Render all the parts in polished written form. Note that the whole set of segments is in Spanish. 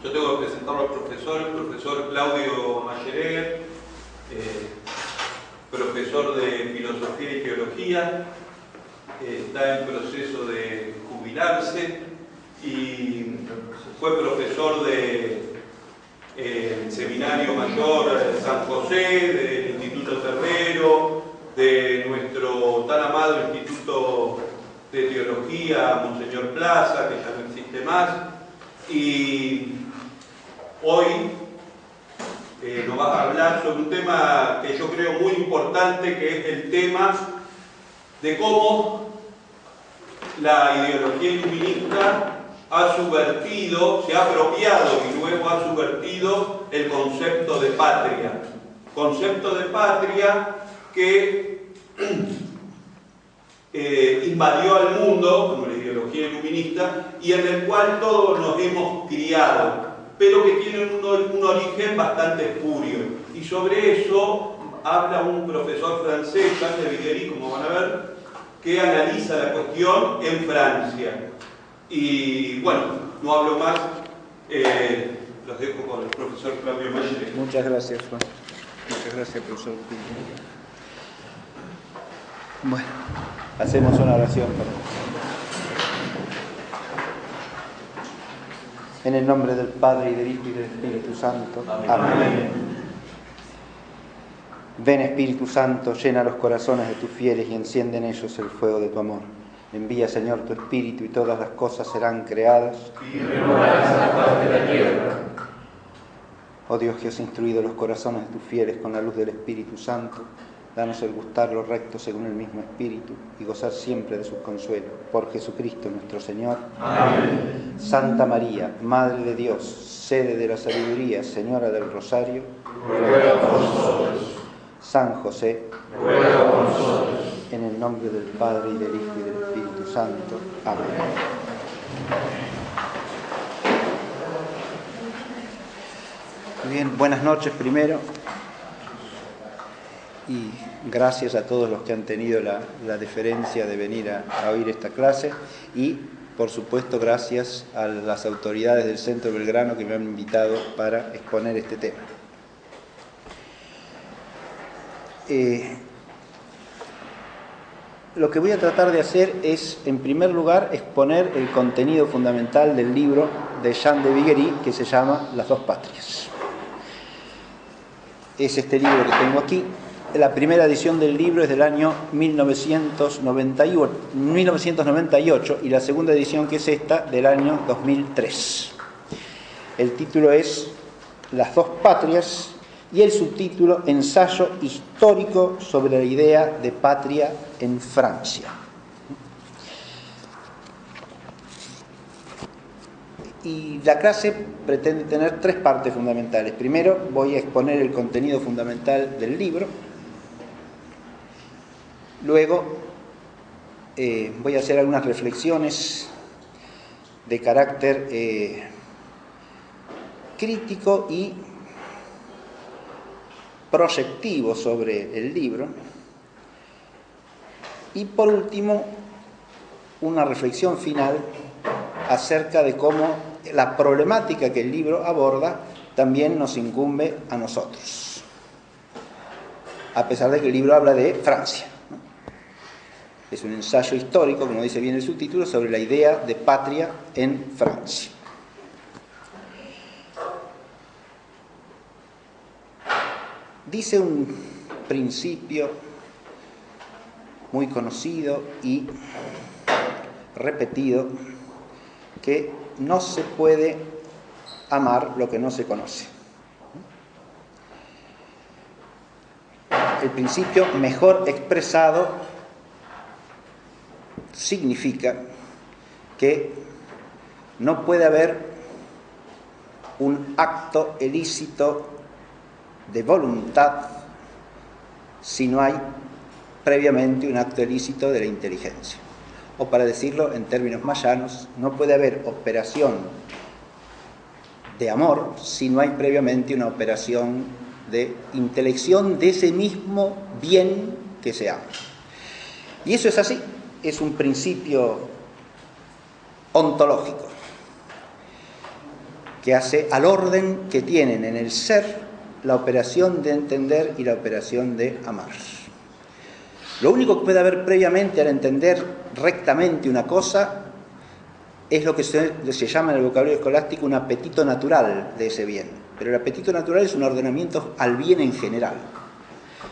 Yo tengo que presentarlo al profesor, el profesor Claudio Mallerer, profesor de Filosofía y Teología, está en proceso de jubilarse y fue profesor del Seminario Mayor San José, del Instituto Terrero, de nuestro tan amado Instituto de Teología Monseñor Plaza, que ya no existe más, y hoy nos va a hablar sobre un tema que yo creo muy importante, que es el tema de cómo la ideología iluminista ha subvertido, se ha apropiado y luego ha subvertido el concepto de patria. Concepto de patria que invadió al mundo, como la ideología iluminista, y en el cual todos nos hemos criado, pero que tiene un origen bastante espurio. Y sobre eso habla un profesor francés, Jean de Viguerie, como van a ver, que analiza la cuestión en Francia. Y bueno, no hablo más, los dejo con el profesor Claudio Mallerer. Muchas gracias, Juan. Muchas gracias, profesor. Bueno, hacemos una oración. En el nombre del Padre, y del Hijo, y del Espíritu Santo. Amén. Ven, Espíritu Santo, llena los corazones de tus fieles y enciende en ellos el fuego de tu amor. Envía, Señor, tu Espíritu y todas las cosas serán creadas. Y renovarás la faz de la tierra. Oh Dios, que has instruido los corazones de tus fieles con la luz del Espíritu Santo, danos el gustar lo recto según el mismo Espíritu y gozar siempre de sus consuelos. Por Jesucristo nuestro Señor. Amén. Santa María, Madre de Dios, sede de la sabiduría, Señora del Rosario, Ruega por nosotros. San José, Ruega por nosotros. en el nombre del Padre, y del Hijo, y del Espíritu Santo. Amén. Muy bien, buenas noches primero. Y gracias a todos los que han tenido la deferencia de venir a oír esta clase. Y, por supuesto, gracias a las autoridades del Centro Belgrano que me han invitado para exponer este tema. Lo que voy a tratar de hacer es, en primer lugar, exponer el contenido fundamental del libro de Jean de Viguerie, que se llama Las dos patrias. Es este libro que tengo aquí. La primera edición del libro es del año 1998 y la segunda edición, que es esta, del año 2003. El título es Las dos patrias y el subtítulo Ensayo histórico sobre la idea de patria en Francia. Y la clase pretende tener tres partes fundamentales. Primero voy a exponer el contenido fundamental del libro. Luego voy a hacer algunas reflexiones de carácter crítico y proyectivo sobre el libro. Y por último, una reflexión final acerca de cómo la problemática que el libro aborda también nos incumbe a nosotros, a pesar de que el libro habla de Francia. Es un ensayo histórico, como dice bien el subtítulo, sobre la idea de patria en Francia. Dice un principio muy conocido y repetido que no se puede amar lo que no se conoce. El principio, mejor expresado, significa que no puede haber un acto ilícito de voluntad si no hay previamente un acto ilícito de la inteligencia. O para decirlo en términos más llanos, no puede haber operación de amor si no hay previamente una operación de intelección de ese mismo bien que se ama. Y eso es así, es un principio ontológico que hace al orden que tienen en el ser la operación de entender y la operación de amar. Lo único que puede haber previamente al entender rectamente una cosa es lo que se llama en el vocabulario escolástico un apetito natural de ese bien. Pero el apetito natural es un ordenamiento al bien en general,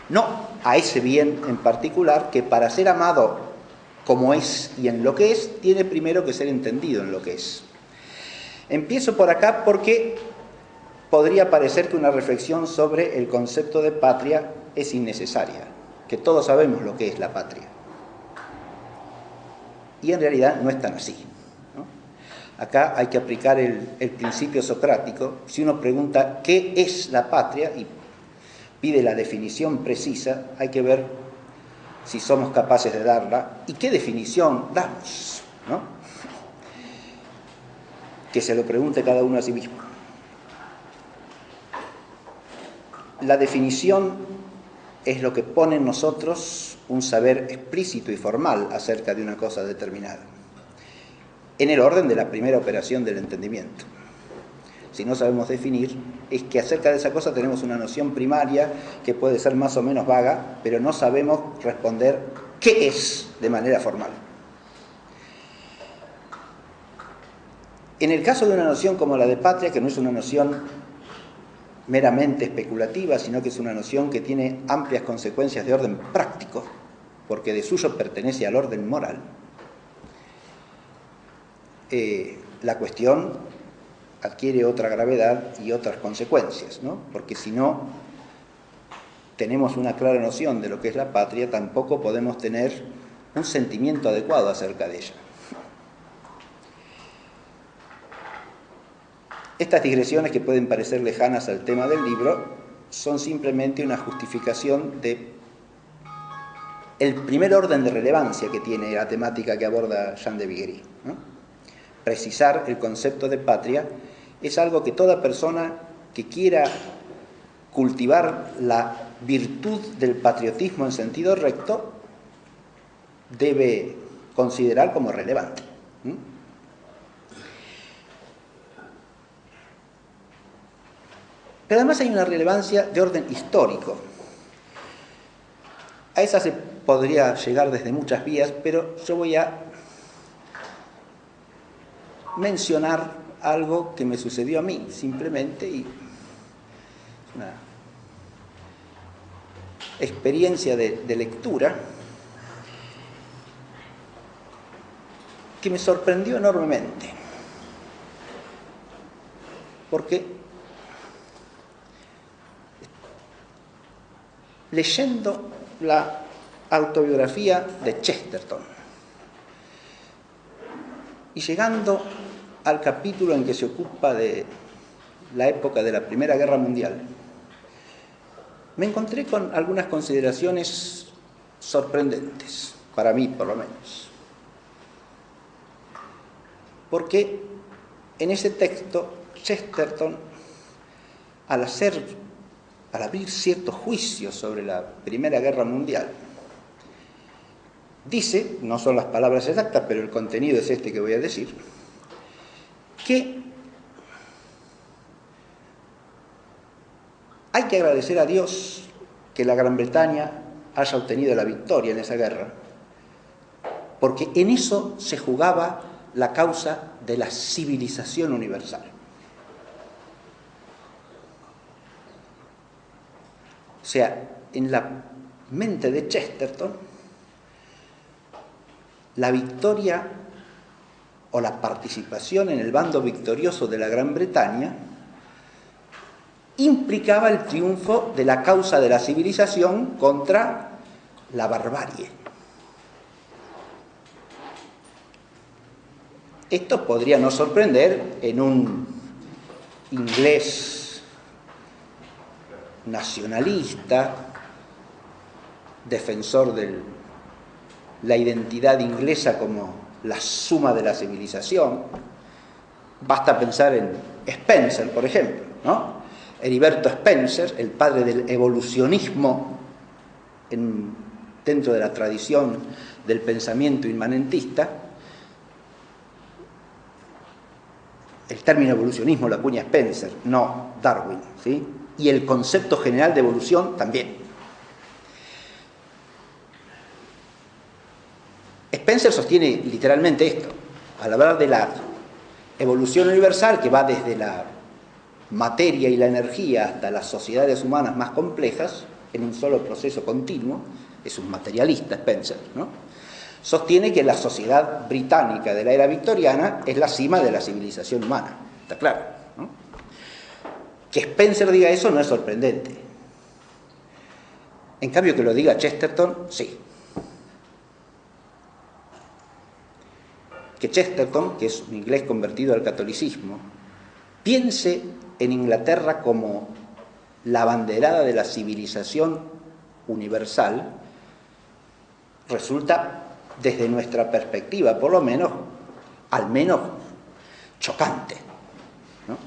no a ese bien en particular, que para ser amado como es y en lo que es, tiene primero que ser entendido en lo que es. Empiezo por acá porque podría parecer que una reflexión sobre el concepto de patria es innecesaria, que todos sabemos lo que es la patria. Y en realidad no es tan así, ¿no? Acá hay que aplicar el principio socrático. Si uno pregunta ¿qué es la patria? Y pide la definición precisa, hay que ver si somos capaces de darla y qué definición damos, ¿no? Que se lo pregunte cada uno a sí mismo. La definición es lo que pone en nosotros un saber explícito y formal acerca de una cosa determinada, en el orden de la primera operación del entendimiento. Si no sabemos definir, es que acerca de esa cosa tenemos una noción primaria que puede ser más o menos vaga, pero no sabemos responder qué es de manera formal. En el caso de una noción como la de patria, que no es una noción meramente especulativa, sino que es una noción que tiene amplias consecuencias de orden práctico, porque de suyo pertenece al orden moral, la cuestión adquiere otra gravedad y otras consecuencias, ¿no? Porque si no tenemos una clara noción de lo que es la patria, tampoco podemos tener un sentimiento adecuado acerca de ella. Estas digresiones, que pueden parecer lejanas al tema del libro, son simplemente una justificación de el primer orden de relevancia que tiene la temática que aborda Jean de Viguerie, ¿no? Precisar el concepto de patria es algo que toda persona que quiera cultivar la virtud del patriotismo en sentido recto debe considerar como relevante. Pero además hay una relevancia de orden histórico. A esa se podría llegar desde muchas vías, pero yo voy a mencionar algo que me sucedió a mí, simplemente, y una experiencia de lectura que me sorprendió enormemente, porque leyendo la autobiografía de Chesterton y llegando al capítulo en que se ocupa de la época de la Primera Guerra Mundial, me encontré con algunas consideraciones sorprendentes, para mí por lo menos. Porque en ese texto, Chesterton, al abrir ciertos juicios sobre la Primera Guerra Mundial, dice, no son las palabras exactas, pero el contenido es este que voy a decir, que hay que agradecer a Dios que la Gran Bretaña haya obtenido la victoria en esa guerra, porque en eso se jugaba la causa de la civilización universal. O sea, en la mente de Chesterton, la victoria o la participación en el bando victorioso de la Gran Bretaña implicaba el triunfo de la causa de la civilización contra la barbarie. Esto podría no sorprender en un inglés nacionalista, defensor de la identidad inglesa como la suma de la civilización. Basta pensar en Spencer, por ejemplo, ¿no? Heriberto Spencer, el padre del evolucionismo dentro de la tradición del pensamiento inmanentista, el término evolucionismo lo acuña Spencer, no Darwin, ¿sí? Y el concepto general de evolución también. Spencer sostiene literalmente esto, al hablar de la evolución universal que va desde la materia y la energía hasta las sociedades humanas más complejas, en un solo proceso continuo. Es un materialista Spencer, ¿no? Sostiene que la sociedad británica de la era victoriana es la cima de la civilización humana, está claro, ¿no? Que Spencer diga eso no es sorprendente. En cambio, que lo diga Chesterton, sí. Que Chesterton, que es un inglés convertido al catolicismo, piense en Inglaterra como la abanderada de la civilización universal, resulta, desde nuestra perspectiva, por lo menos, al menos chocante, ¿no?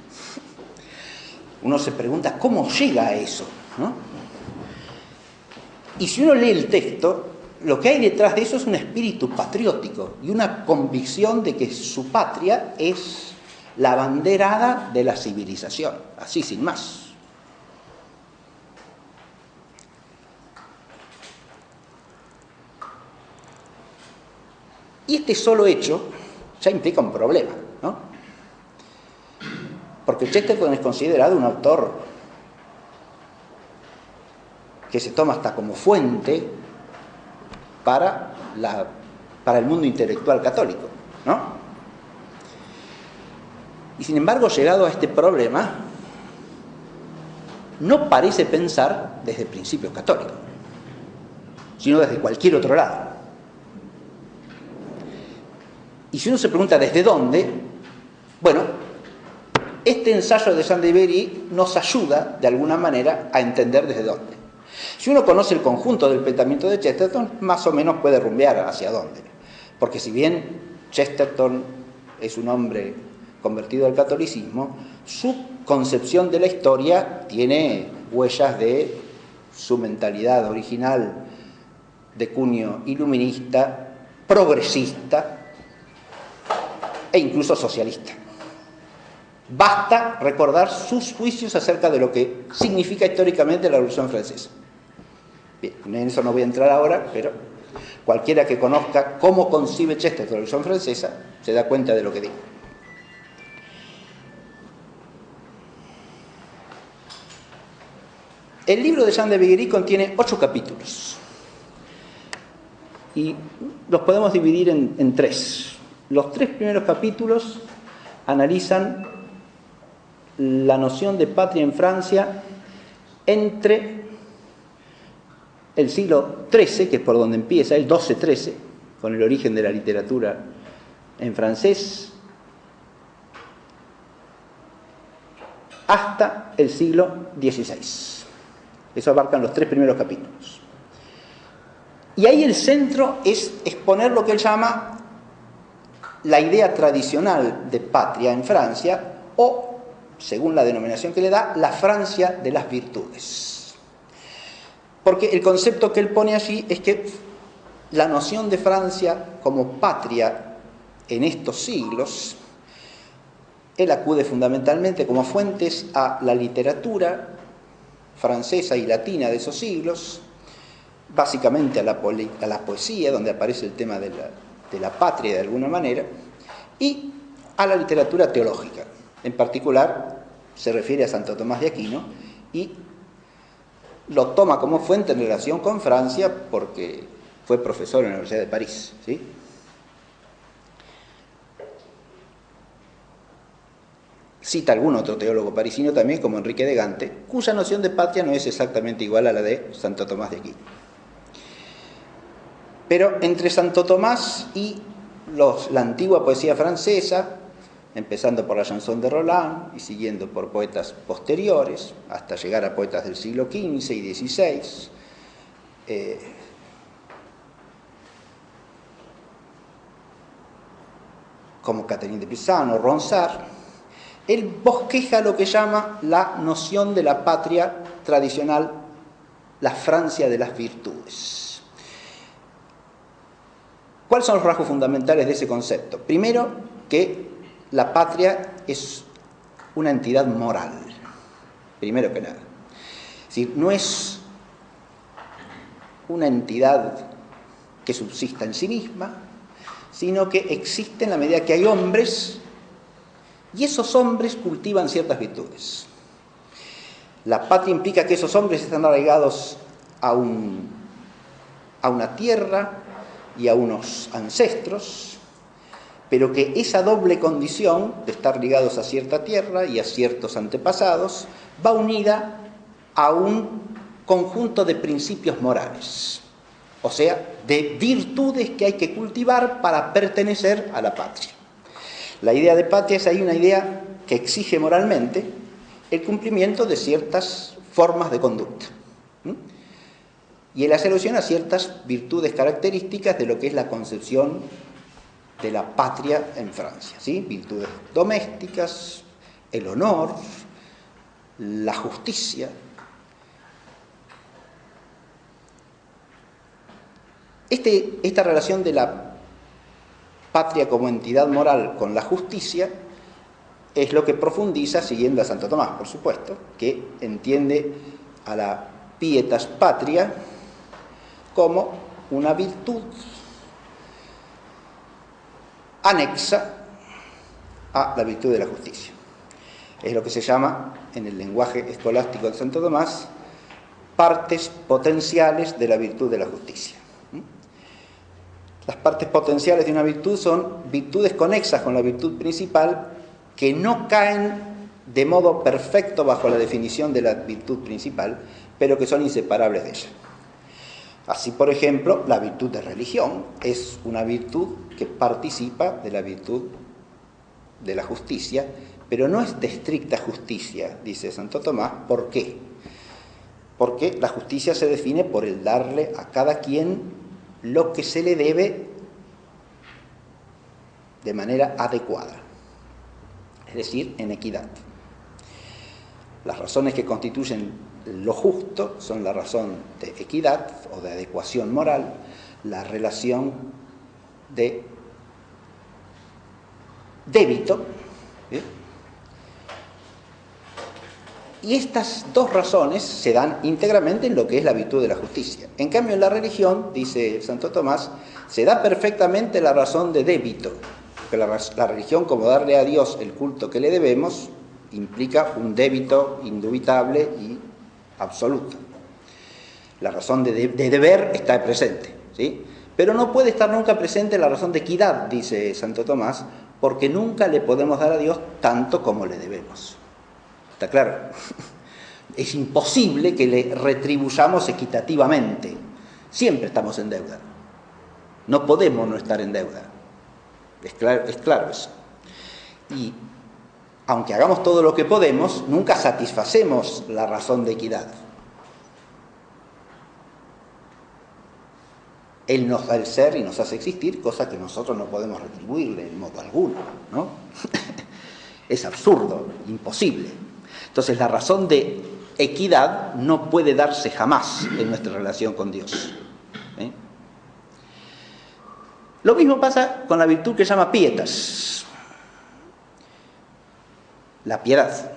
Uno se pregunta cómo llega a eso, ¿no? Y si uno lee el texto, lo que hay detrás de eso es un espíritu patriótico y una convicción de que su patria es la abanderada de la civilización, así sin más. Y este solo hecho ya implica un problema, ¿no? Porque Chesterton es considerado un autor que se toma hasta como fuente para el mundo intelectual católico, ¿no? Y sin embargo, llegado a este problema, no parece pensar desde principios católicos, sino desde cualquier otro lado. Y si uno se pregunta ¿desde dónde? Bueno, este ensayo de Saint-Exupéry nos ayuda de alguna manera a entender desde dónde. Si uno conoce el conjunto del pensamiento de Chesterton, más o menos puede rumbear hacia dónde. Porque si bien Chesterton es un hombre convertido al catolicismo, su concepción de la historia tiene huellas de su mentalidad original de cuño iluminista, progresista e incluso socialista. Basta recordar sus juicios acerca de lo que significa históricamente la Revolución Francesa. Bien, en eso no voy a entrar ahora, pero cualquiera que conozca cómo concibe Chesterton la Revolución Francesa se da cuenta de lo que digo. El libro de Saint-Exupéry contiene 8 capítulos y los podemos dividir en 3. Los 3 primeros capítulos analizan la noción de patria en Francia entre el siglo XIII, que es por donde empieza, el 12-13, con el origen de la literatura en francés, hasta el siglo XVI. Eso abarcan los 3 primeros capítulos. Y ahí el centro es exponer lo que él llama la idea tradicional de patria en Francia, o, según la denominación que le da, la Francia de las virtudes. Porque el concepto que él pone allí es que la noción de Francia como patria en estos siglos, él acude fundamentalmente como fuentes a la literatura francesa y latina de esos siglos, básicamente a la poesía, donde aparece el tema de la patria de alguna manera, y a la literatura teológica. En particular, se refiere a Santo Tomás de Aquino y lo toma como fuente en relación con Francia porque fue profesor en la Universidad de París, ¿sí? Cita algún otro teólogo parisino también, como Enrique de Gante, cuya noción de patria no es exactamente igual a la de Santo Tomás de Aquino. Pero entre Santo Tomás y la antigua poesía francesa, empezando por la chanson de Roland y siguiendo por poetas posteriores, hasta llegar a poetas del siglo XV y XVI, como Catherine de Pizan, Ronsard, él bosqueja lo que llama la noción de la patria tradicional, la Francia de las virtudes. ¿Cuáles son los rasgos fundamentales de ese concepto? Primero, que la patria es una entidad moral, primero que nada. Es decir, no es una entidad que subsista en sí misma, sino que existe en la medida que hay hombres, y esos hombres cultivan ciertas virtudes. La patria implica que esos hombres están arraigados a una tierra y a unos ancestros, pero que esa doble condición de estar ligados a cierta tierra y a ciertos antepasados va unida a un conjunto de principios morales, o sea, de virtudes que hay que cultivar para pertenecer a la patria. La idea de patria es ahí una idea que exige moralmente el cumplimiento de ciertas formas de conducta. Y él hace alusión a ciertas virtudes características de lo que es la concepción de la patria en Francia, ¿sí? Virtudes domésticas, el honor, la justicia. Esta relación de la patria como entidad moral con la justicia es lo que profundiza, siguiendo a Santo Tomás, por supuesto, que entiende a la pietas patria como una virtud anexa a la virtud de la justicia. Es lo que se llama, en el lenguaje escolástico de Santo Tomás, partes potenciales de la virtud de la justicia. Las partes potenciales de una virtud son virtudes conexas con la virtud principal que no caen de modo perfecto bajo la definición de la virtud principal, pero que son inseparables de ella. Así, por ejemplo, la virtud de religión es una virtud que participa de la virtud de la justicia, pero no es de estricta justicia, dice Santo Tomás. ¿Por qué? Porque la justicia se define por el darle a cada quien lo que se le debe de manera adecuada, es decir, en equidad. Las razones que constituyen lo justo son la razón de equidad o de adecuación moral, la relación de débito, ¿sí? Y estas dos razones se dan íntegramente en lo que es la virtud de la justicia. En cambio, en la religión, dice Santo Tomás, se da perfectamente la razón de débito, porque la religión, como darle a Dios el culto que le debemos, implica un débito indubitable y absoluto. La razón de deber está presente, ¿sí? Pero no puede estar nunca presente la razón de equidad, dice Santo Tomás, porque nunca le podemos dar a Dios tanto como le debemos. ¿Está claro? Es imposible que le retribuyamos equitativamente. Siempre estamos en deuda. No podemos no estar en deuda. Es claro eso. Y aunque hagamos todo lo que podemos, nunca satisfacemos la razón de equidad. Él nos da el ser y nos hace existir, cosa que nosotros no podemos retribuirle en modo alguno, ¿no? Es absurdo, imposible. Entonces, la razón de equidad no puede darse jamás en nuestra relación con Dios. ¿Eh? Lo mismo pasa con la virtud que se llama pietas. La piedad.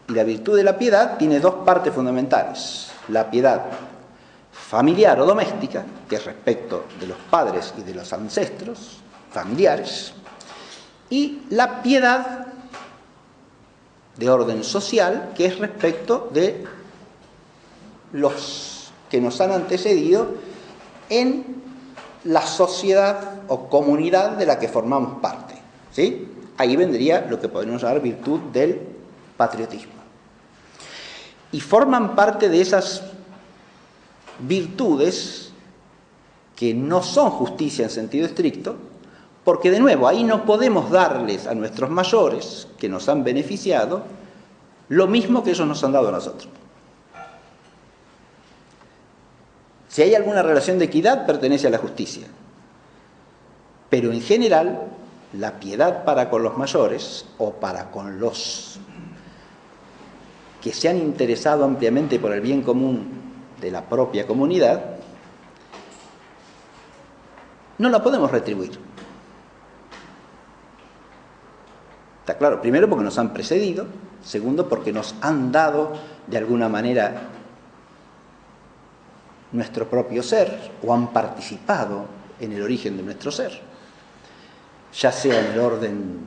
Y la virtud de la piedad tiene dos partes fundamentales. La piedad familiar o doméstica, que es respecto de los padres y de los ancestros familiares, y la piedad de orden social, que es respecto de los que nos han antecedido en la sociedad o comunidad de la que formamos parte, ¿sí? Ahí vendría lo que podríamos llamar virtud del patriotismo. Y forman parte de esas virtudes que no son justicia en sentido estricto, porque de nuevo ahí no podemos darles a nuestros mayores que nos han beneficiado lo mismo que ellos nos han dado a nosotros. Si hay alguna relación de equidad, pertenece a la justicia, pero en general la piedad para con los mayores o para con los que se han interesado ampliamente por el bien común de la propia comunidad, no la podemos retribuir. Está claro, primero porque nos han precedido, segundo porque nos han dado de alguna manera nuestro propio ser o han participado en el origen de nuestro ser, ya sea en el orden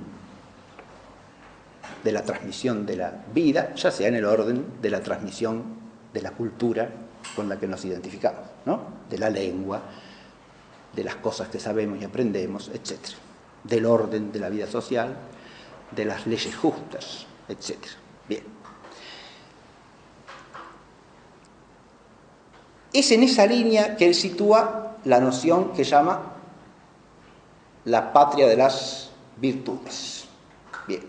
de la transmisión de la vida, ya sea en el orden de la transmisión de la cultura con la que nos identificamos, ¿no? De la lengua, de las cosas que sabemos y aprendemos, etc. Del orden de la vida social, de las leyes justas, etc. Bien. Es en esa línea que él sitúa la noción que llama la patria de las virtudes. Bien.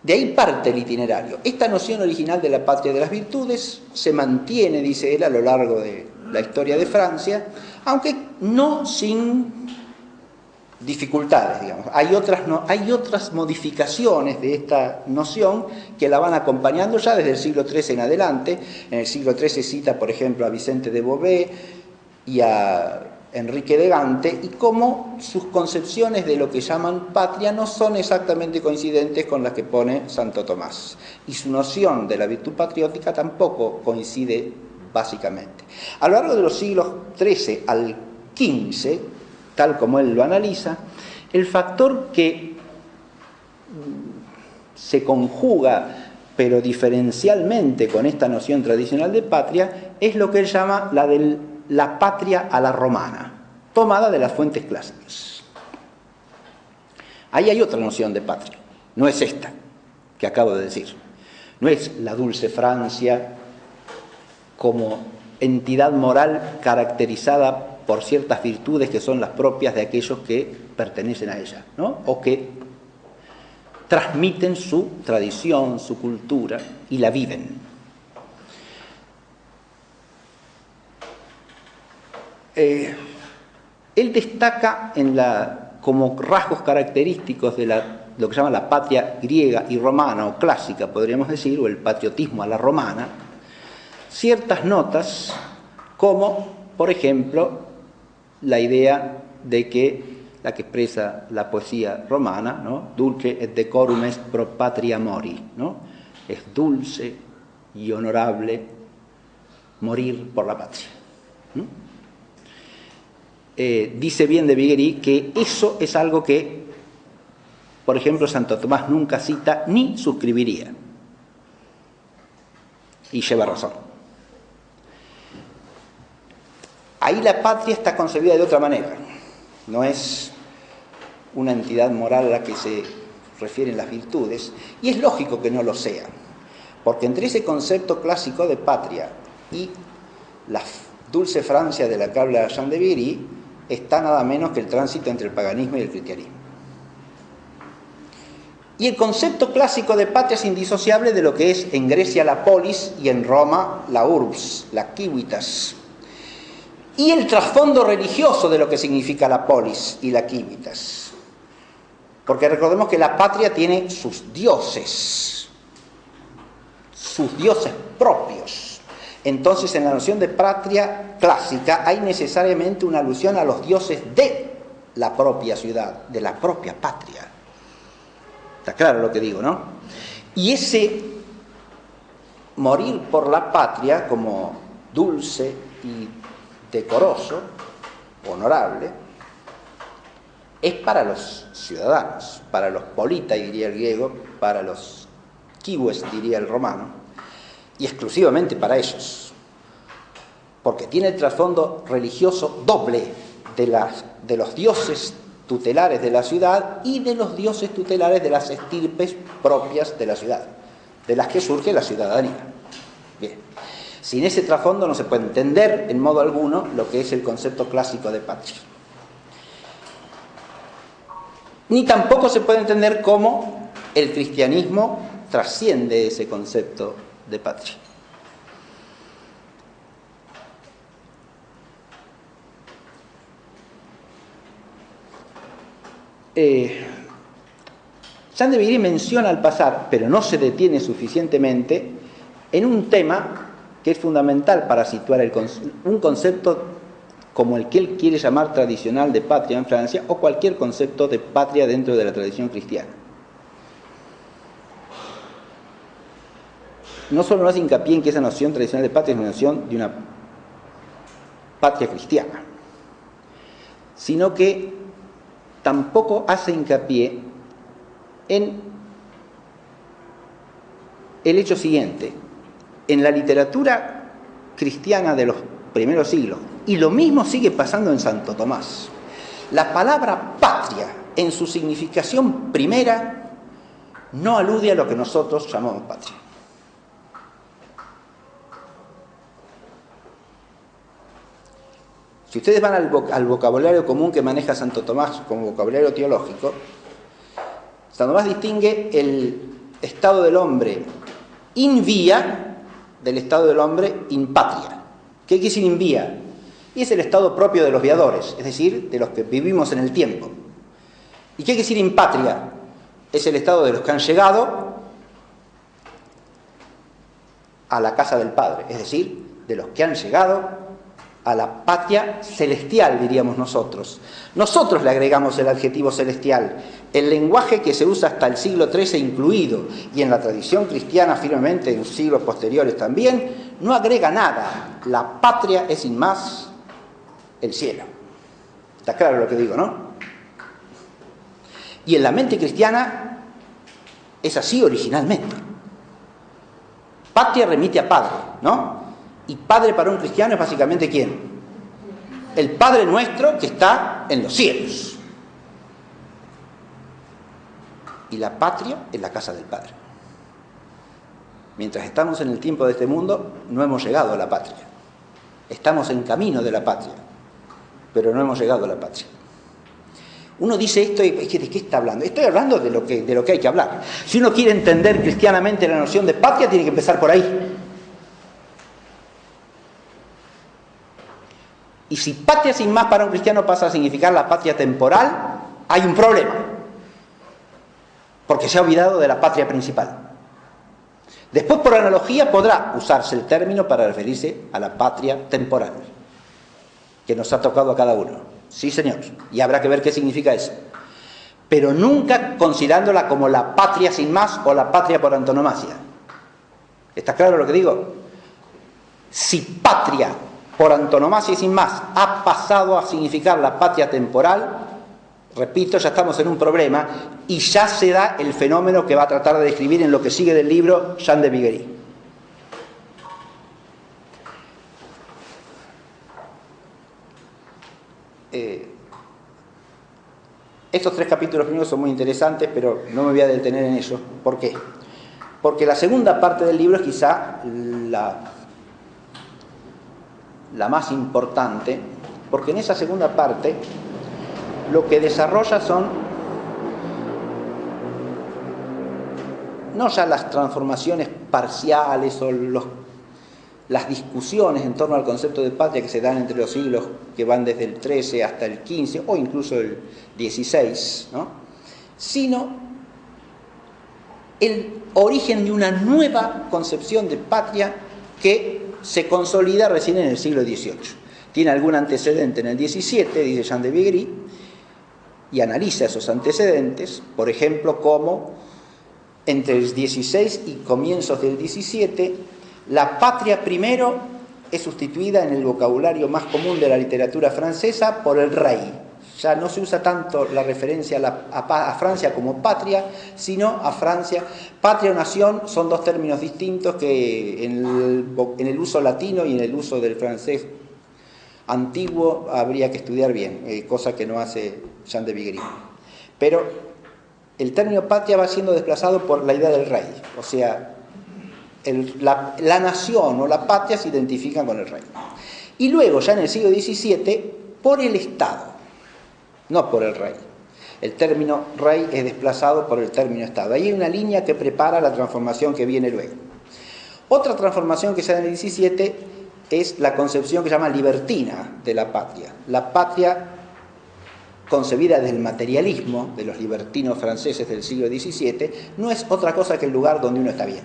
De ahí parte el itinerario. Esta noción original de la patria de las virtudes se mantiene, dice él, a lo largo de la historia de Francia, aunque no sin dificultades, digamos. Hay otras modificaciones de esta noción que la van acompañando ya desde el siglo XIII en adelante. En el siglo XIII cita, por ejemplo, a Vicente de Beauvais y a Enrique de Gante, y cómo sus concepciones de lo que llaman patria no son exactamente coincidentes con las que pone Santo Tomás. Y su noción de la virtud patriótica tampoco coincide básicamente. A lo largo de los siglos XIII al XV, tal como él lo analiza, el factor que se conjuga, pero diferencialmente con esta noción tradicional de patria, es lo que él llama la patria a la romana, tomada de las fuentes clásicas. Ahí hay otra noción de patria, no es esta que acabo de decir. No es la dulce Francia como entidad moral caracterizada por ciertas virtudes que son las propias de aquellos que pertenecen a ella, ¿no? O que transmiten su tradición, su cultura y la viven. Él destaca como rasgos característicos de lo que se llama la patria griega y romana, o clásica, podríamos decir, o el patriotismo a la romana, ciertas notas como, por ejemplo, la idea de que la que expresa la poesía romana, ¿no? Dulce et decorum est pro patria mori, ¿no? Es dulce y honorable morir por la patria. Dice bien de Viguerie que eso es algo que, por ejemplo, Santo Tomás nunca cita ni suscribiría. Y lleva razón. Ahí la patria está concebida de otra manera. No es una entidad moral a la que se refieren las virtudes, y es lógico que no lo sea, porque entre ese concepto clásico de patria y la dulce Francia de la que habla Jean de Viguerie está nada menos que el tránsito entre el paganismo y el cristianismo. Y el concepto clásico de patria es indisociable de lo que es en Grecia la polis y en Roma la urbs, la civitas. Y el trasfondo religioso de lo que significa la polis y la civitas. Porque recordemos que la patria tiene sus dioses propios. Entonces, en la noción de patria clásica hay necesariamente una alusión a los dioses de la propia ciudad, de la propia patria. Está claro lo que digo, ¿no? Y ese morir por la patria como dulce y decoroso, honorable, es para los ciudadanos, para los politai, diría el griego, para los kiwes, diría el romano, y exclusivamente para ellos, porque tiene el trasfondo religioso doble de los dioses tutelares de la ciudad y de los dioses tutelares de las estirpes propias de la ciudad, de las que surge la ciudadanía. Bien. Sin ese trasfondo no se puede entender en modo alguno lo que es el concepto clásico de patria. Ni tampoco se puede entender cómo el cristianismo trasciende ese concepto de patria. Jean de Viguerie menciona al pasar, pero no se detiene suficientemente, en un tema que es fundamental para situar un concepto como el que él quiere llamar tradicional de patria en Francia, o cualquier concepto de patria dentro de la tradición cristiana. No solo no hace hincapié en que esa noción tradicional de patria es una noción de una patria cristiana, sino que tampoco hace hincapié en el hecho siguiente: en la literatura cristiana de los primeros siglos, y lo mismo sigue pasando en Santo Tomás, la palabra patria en su significación primera no alude a lo que nosotros llamamos patria. Si ustedes van al vocabulario común que maneja Santo Tomás como vocabulario teológico, Santo Tomás distingue el estado del hombre in vía del estado del hombre in patria. ¿Qué quiere decir in vía? Y es el estado propio de los viadores, es decir, de los que vivimos en el tiempo. ¿Y qué quiere decir in patria? Es el estado de los que han llegado a la casa del Padre, es decir, de los que han llegado a la patria celestial, diríamos nosotros. Nosotros le agregamos el adjetivo celestial. El lenguaje que se usa hasta el siglo XIII incluido, y en la tradición cristiana firmemente en siglos posteriores también, no agrega nada. La patria es sin más el cielo. Está claro lo que digo, ¿no? Y en la mente cristiana es así originalmente. Patria remite a padre, ¿no? Y padre para un cristiano es básicamente ¿quién? El Padre nuestro que está en los cielos. Y la patria es la casa del Padre. Mientras estamos en el tiempo de este mundo, no hemos llegado a la patria. Estamos en camino de la patria, pero no hemos llegado a la patria. Uno dice esto y ¿de qué está hablando? Estoy hablando de lo que hay que hablar. Si uno quiere entender cristianamente la noción de patria, tiene que empezar por ahí. Y si patria sin más para un cristiano pasa a significar la patria temporal, hay un problema. Porque se ha olvidado de la patria principal. Después, por analogía, podrá usarse el término para referirse a la patria temporal, que nos ha tocado a cada uno. Sí, señor. Y habrá que ver qué significa eso. Pero nunca considerándola como la patria sin más o la patria por antonomasia. ¿Está claro lo que digo? Si patria por antonomasia y sin más ha pasado a significar la patria temporal, repito, ya estamos en un problema y ya se da el fenómeno que va a tratar de describir en lo que sigue del libro Jean de Viguerie. Estos 3 capítulos primeros son muy interesantes, pero no me voy a detener en ellos. ¿Por qué? Porque la segunda parte del libro es quizá la más importante, porque en esa segunda parte lo que desarrolla son no ya las transformaciones parciales o las discusiones en torno al concepto de patria que se dan entre los siglos que van desde el XIII hasta el XV o incluso el XVI, ¿no? Sino el origen de una nueva concepción de patria que se consolida recién en el siglo XVIII. Tiene algún antecedente en el XVII, dice Jean de Viguerie, y analiza esos antecedentes, por ejemplo, como entre el XVI y comienzos del XVII, la patria primero es sustituida en el vocabulario más común de la literatura francesa por el rey. Ya no se usa tanto la referencia a Francia como patria, sino a Francia. Patria o nación son 2 términos distintos que en el uso latino y en el uso del francés antiguo habría que estudiar bien, cosa que no hace Jean de Viguerie. Pero el término patria va siendo desplazado por la idea del rey, o sea, la nación o la patria se identifican con el rey. Y luego, ya en el siglo XVII, por el Estado, no por el rey. El término rey es desplazado por el término Estado. Ahí hay una línea que prepara la transformación que viene luego. Otra transformación que se da en el XVII es la concepción que se llama libertina de la patria. La patria concebida desde el materialismo de los libertinos franceses del siglo XVII no es otra cosa que el lugar donde uno está bien,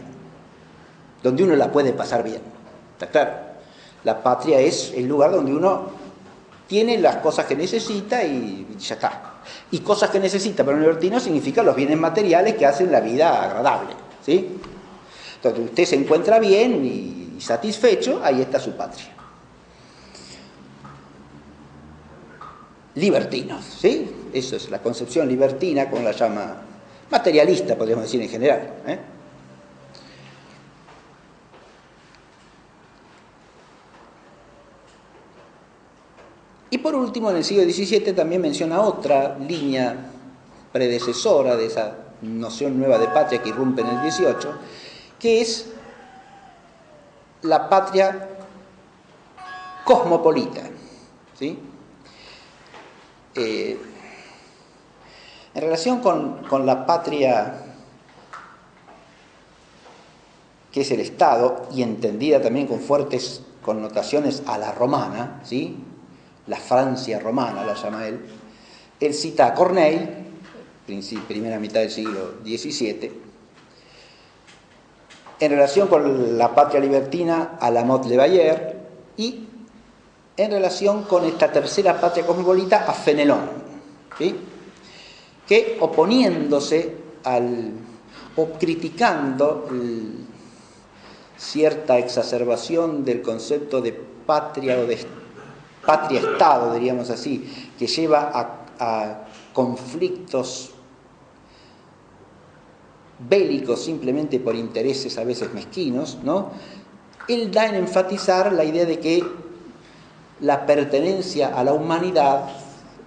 donde uno la puede pasar bien. ¿Está claro? La patria es el lugar donde uno tiene las cosas que necesita y ya está. Y cosas que necesita para un libertino significa los bienes materiales que hacen la vida agradable, ¿sí? Entonces, usted se encuentra bien y satisfecho, ahí está su patria. Libertinos, ¿sí? Eso es la concepción libertina, como la llama, materialista, podríamos decir en general, ¿eh? Y por último, en el siglo XVII también menciona otra línea predecesora de esa noción nueva de patria que irrumpe en el XVIII, que es la patria cosmopolita, ¿sí? En relación con la patria que es el Estado, y entendida también con fuertes connotaciones a la romana, ¿sí? La Francia romana la llama él cita a Corneille, primera mitad del siglo XVII, en relación con la patria libertina a la Motte Le Bayer, y en relación con esta tercera patria cosmopolita a Fenelón, ¿sí? Que oponiéndose o criticando cierta exacerbación del concepto de patria o de patria-estado, diríamos así, que lleva a conflictos bélicos simplemente por intereses a veces mezquinos, ¿no? Él da en enfatizar la idea de que la pertenencia a la humanidad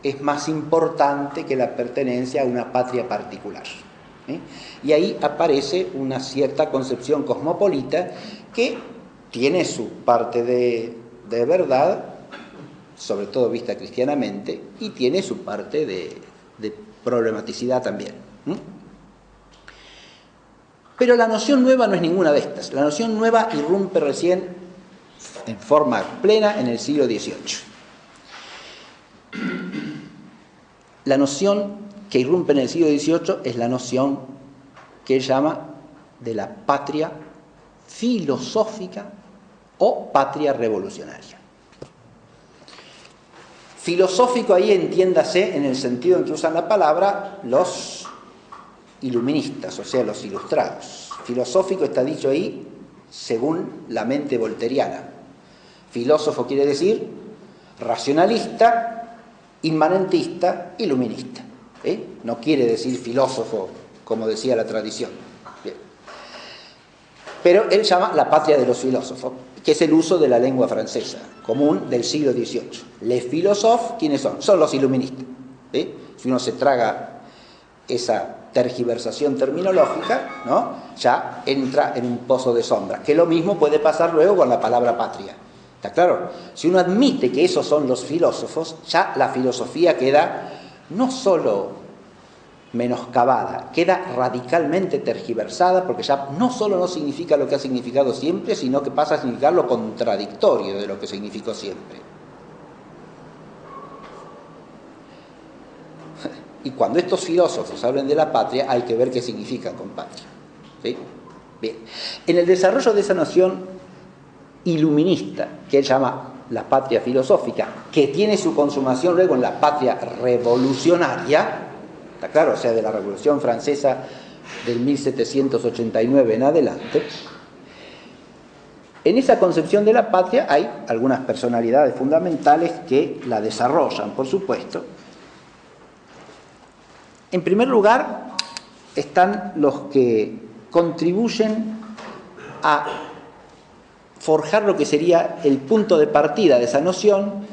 es más importante que la pertenencia a una patria particular, ¿sí? Y ahí aparece una cierta concepción cosmopolita que tiene su parte de verdad, sobre todo vista cristianamente, y tiene su parte de problematicidad también. Pero la noción nueva no es ninguna de estas. La noción nueva irrumpe recién en forma plena en el siglo XVIII. La noción que irrumpe en el siglo XVIII es la noción que él llama de la patria filosófica o patria revolucionaria. Filosófico ahí entiéndase en el sentido en que usan la palabra los iluministas, o sea, los ilustrados. Filosófico está dicho ahí según la mente volteriana. Filósofo quiere decir racionalista, inmanentista, iluminista, ¿eh? No quiere decir filósofo como decía la tradición. Bien. Pero él llama la patria de los filósofos, que es el uso de la lengua francesa, común del siglo XVIII. Les philosophes, ¿quiénes son? Son los iluministas, ¿sí? Si uno se traga esa tergiversación terminológica, ¿no? Ya entra en un pozo de sombra, que lo mismo puede pasar luego con la palabra patria. ¿Está claro? Si uno admite que esos son los filósofos, ya la filosofía queda no solo menoscabada, queda radicalmente tergiversada, porque ya no solo no significa lo que ha significado siempre, sino que pasa a significar lo contradictorio de lo que significó siempre. Y cuando estos filósofos hablan de la patria, hay que ver qué significan con patria, ¿sí? Bien. En el desarrollo de esa noción iluminista, que él llama la patria filosófica, que tiene su consumación luego en la patria revolucionaria, ¿está claro? O sea, de la Revolución Francesa del 1789 en adelante. En esa concepción de la patria hay algunas personalidades fundamentales que la desarrollan, por supuesto. En primer lugar, están los que contribuyen a forjar lo que sería el punto de partida de esa noción,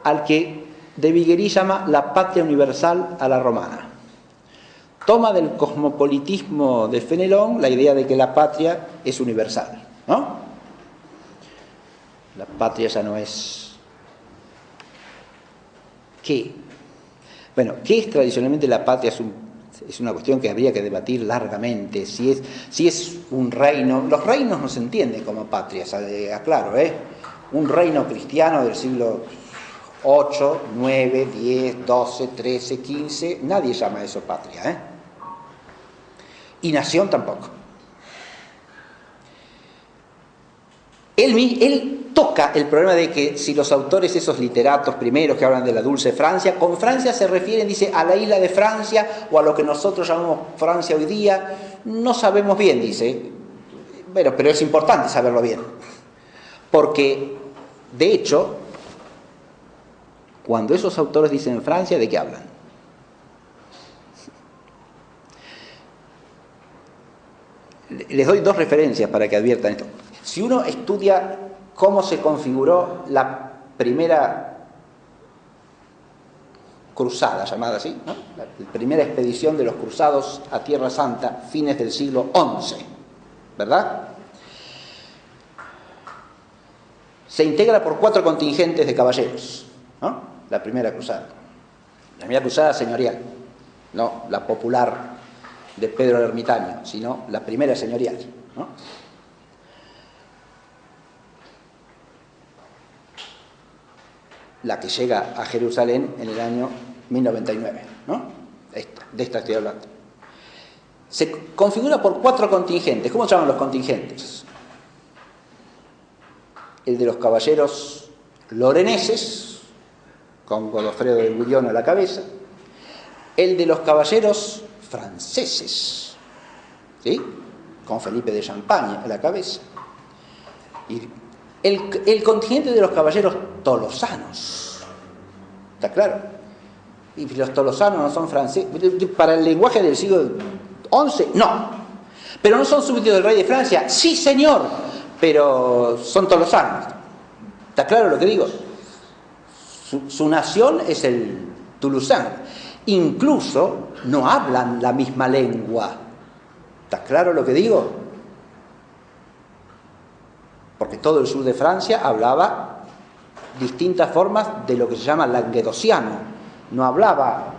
al que de Viguerie llama la patria universal a la romana. Toma del cosmopolitismo de Fenelón la idea de que la patria es universal, ¿no? La patria ya no es... ¿Qué? Bueno, ¿qué es tradicionalmente la patria? Es una cuestión que habría que debatir largamente. Si es un reino... Los reinos no se entienden como patrias, aclaro, ¿eh? Un reino cristiano del siglo 8, 9, 10, 12, 13, 15... Nadie llama eso patria, ¿eh? Y nación tampoco. Él toca el problema de que si los autores, esos literatos primeros que hablan de la dulce Francia, con Francia se refieren, dice, a la isla de Francia o a lo que nosotros llamamos Francia hoy día. No sabemos bien, dice. Bueno, pero es importante saberlo bien. Porque, de hecho, cuando esos autores dicen Francia, ¿de qué hablan? Les doy dos referencias para que adviertan esto. Si uno estudia cómo se configuró la primera cruzada, llamada así, ¿no? La primera expedición de los cruzados a Tierra Santa, fines del siglo XI, ¿verdad? Se integra por 4 contingentes de caballeros, ¿no? La primera cruzada. La primera cruzada señorial, no la popular de Pedro el Ermitaño, sino la primera señorial, ¿no? La que llega a Jerusalén en el año 1099, ¿no? De esta estoy hablando. Se configura por 4 contingentes. ¿Cómo se llaman los contingentes? El de los caballeros loreneses, con Godofredo de Bouillon a la cabeza. El de los caballeros franceses, ¿sí? Con Felipe de Champagne a la cabeza. Y el contingente de los caballeros tolosanos, ¿está claro? Y los tolosanos no son franceses. Para el lenguaje del siglo XI, no. Pero no son súbditos del rey de Francia, sí señor, pero son tolosanos. ¿Está claro lo que digo? Su nación es el toulousain. Incluso no hablan la misma lengua. ¿Está claro lo que digo? Porque todo el sur de Francia hablaba distintas formas de lo que se llama languedociano. No hablaba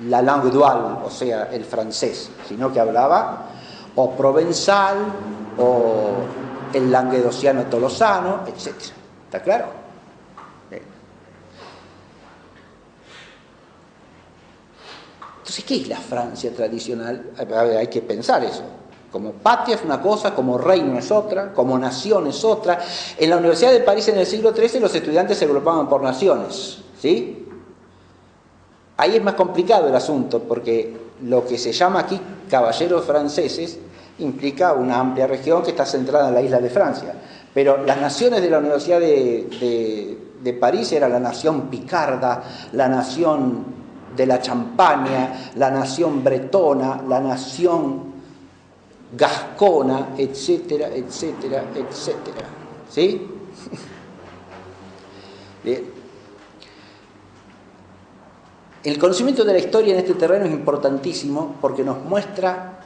la langue dual, o sea, el francés, sino que hablaba o provenzal o el languedociano tolosano, etc. ¿Está claro? Entonces, ¿qué es la Francia tradicional? Hay que pensar eso. Como patria es una cosa, como reino es otra, como nación es otra. En la Universidad de París en el siglo XIII los estudiantes se agrupaban por naciones, ¿sí? Ahí es más complicado el asunto, porque lo que se llama aquí caballeros franceses implica una amplia región que está centrada en la isla de Francia. Pero las naciones de la Universidad de París eran la nación picarda, la nación de la Champaña, la nación bretona, la nación gascona, etcétera, etcétera, etcétera. ¿Sí? Bien. El conocimiento de la historia en este terreno es importantísimo porque nos muestra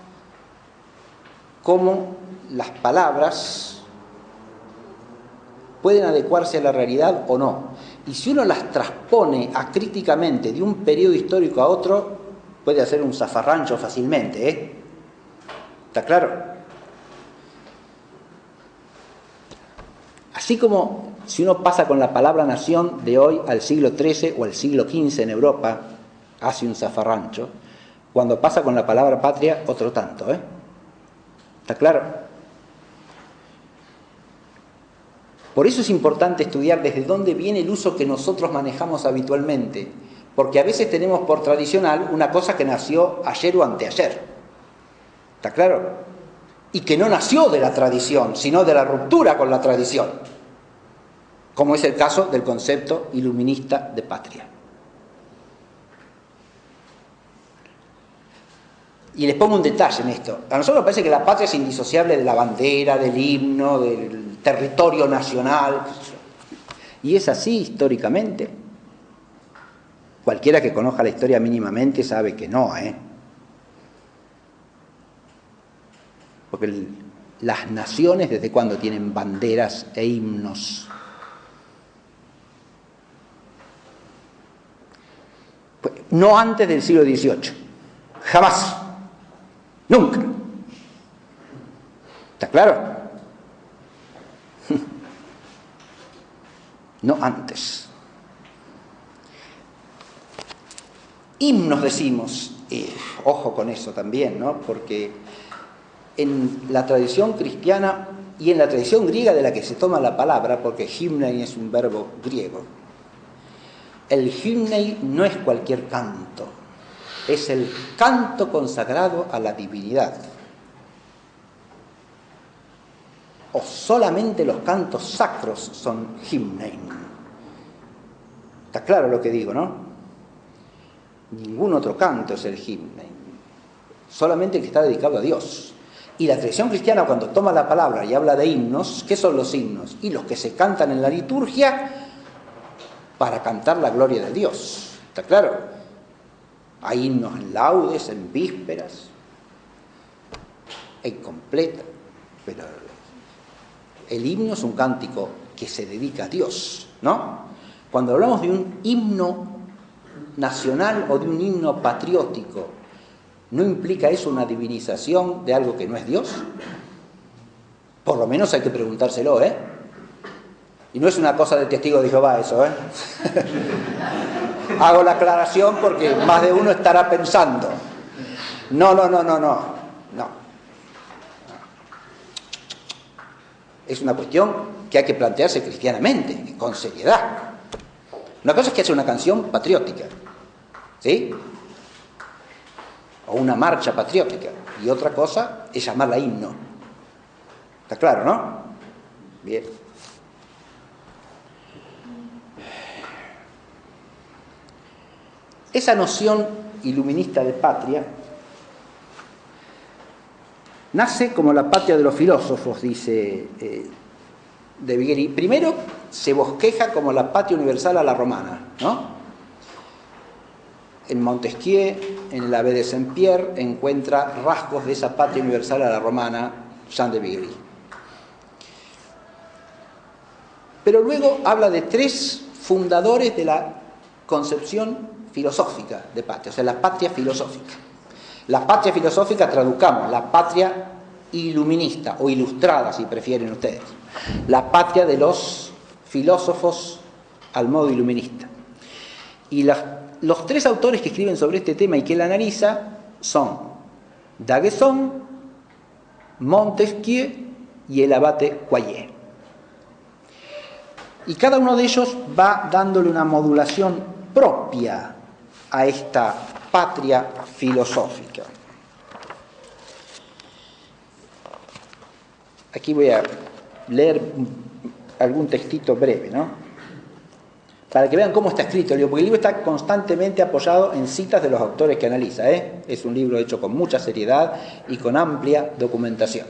cómo las palabras pueden adecuarse a la realidad o no. Y si uno las transpone acríticamente de un periodo histórico a otro, puede hacer un zafarrancho fácilmente, ¿eh? ¿Está claro? Así como si uno pasa con la palabra nación de hoy al siglo XIII o al siglo XV en Europa, hace un zafarrancho, cuando pasa con la palabra patria, otro tanto, ¿eh? ¿Está claro? Por eso es importante estudiar desde dónde viene el uso que nosotros manejamos habitualmente, porque a veces tenemos por tradicional una cosa que nació ayer o anteayer. ¿Está claro? Y que no nació de la tradición, sino de la ruptura con la tradición, como es el caso del concepto iluminista de patria. Y les pongo un detalle en esto. A nosotros nos parece que la patria es indisociable de la bandera, del himno, del territorio nacional. Y es así históricamente. Cualquiera que conozca la historia mínimamente sabe que no, ¿eh? Porque las naciones, ¿desde cuándo tienen banderas e himnos? Pues, no antes del siglo XVIII. Jamás. Nunca. ¿Está claro? No antes. Himnos decimos, ojo con eso también, ¿no? Porque en la tradición cristiana y en la tradición griega de la que se toma la palabra, porque hymnein es un verbo griego, el hymnei no es cualquier canto, es el canto consagrado a la divinidad. O solamente los cantos sacros son hymnein. Está claro lo que digo, ¿no? Ningún otro canto es el hymnein. Solamente el que está dedicado a Dios. Y la tradición cristiana, cuando toma la palabra y habla de himnos, ¿qué son los himnos? Y los que se cantan en la liturgia para cantar la gloria de Dios. ¿Está claro? Hay himnos en laudes, en vísperas, en completa, pero el himno es un cántico que se dedica a Dios, ¿no? Cuando hablamos de un himno nacional o de un himno patriótico, ¿no implica eso una divinización de algo que no es Dios? Por lo menos hay que preguntárselo, ¿eh? Y no es una cosa de testigo de Jehová eso, ¿eh? Hago la aclaración porque más de uno estará pensando. No. Es una cuestión que hay que plantearse cristianamente, con seriedad. Una cosa es que hace una canción patriótica, ¿sí? O una marcha patriótica. Y otra cosa es llamarla himno. ¿Está claro, no? Bien. Esa noción iluminista de patria nace como la patria de los filósofos, dice de Viguerie. Primero se bosqueja como la patria universal a la romana, ¿no? En Montesquieu, en el Abbé de Saint-Pierre, encuentra rasgos de esa patria universal a la romana Jean de Viguerie. Pero luego habla de tres fundadores de la concepción filosófica de patria, o sea, la patria filosófica. La patria filosófica, traduzcamos, la patria iluminista o ilustrada, si prefieren ustedes. La patria de los filósofos al modo iluminista. Y los tres autores que escriben sobre este tema y que él analiza son D'Aguesseau, Montesquieu y el abate Coyer. Y cada uno de ellos va dándole una modulación propia a esta patria filosófica. Aquí voy a leer algún textito breve, ¿no? Para que vean cómo está escrito el libro, porque el libro está constantemente apoyado en citas de los autores que analiza, ¿eh? Es un libro hecho con mucha seriedad y con amplia documentación.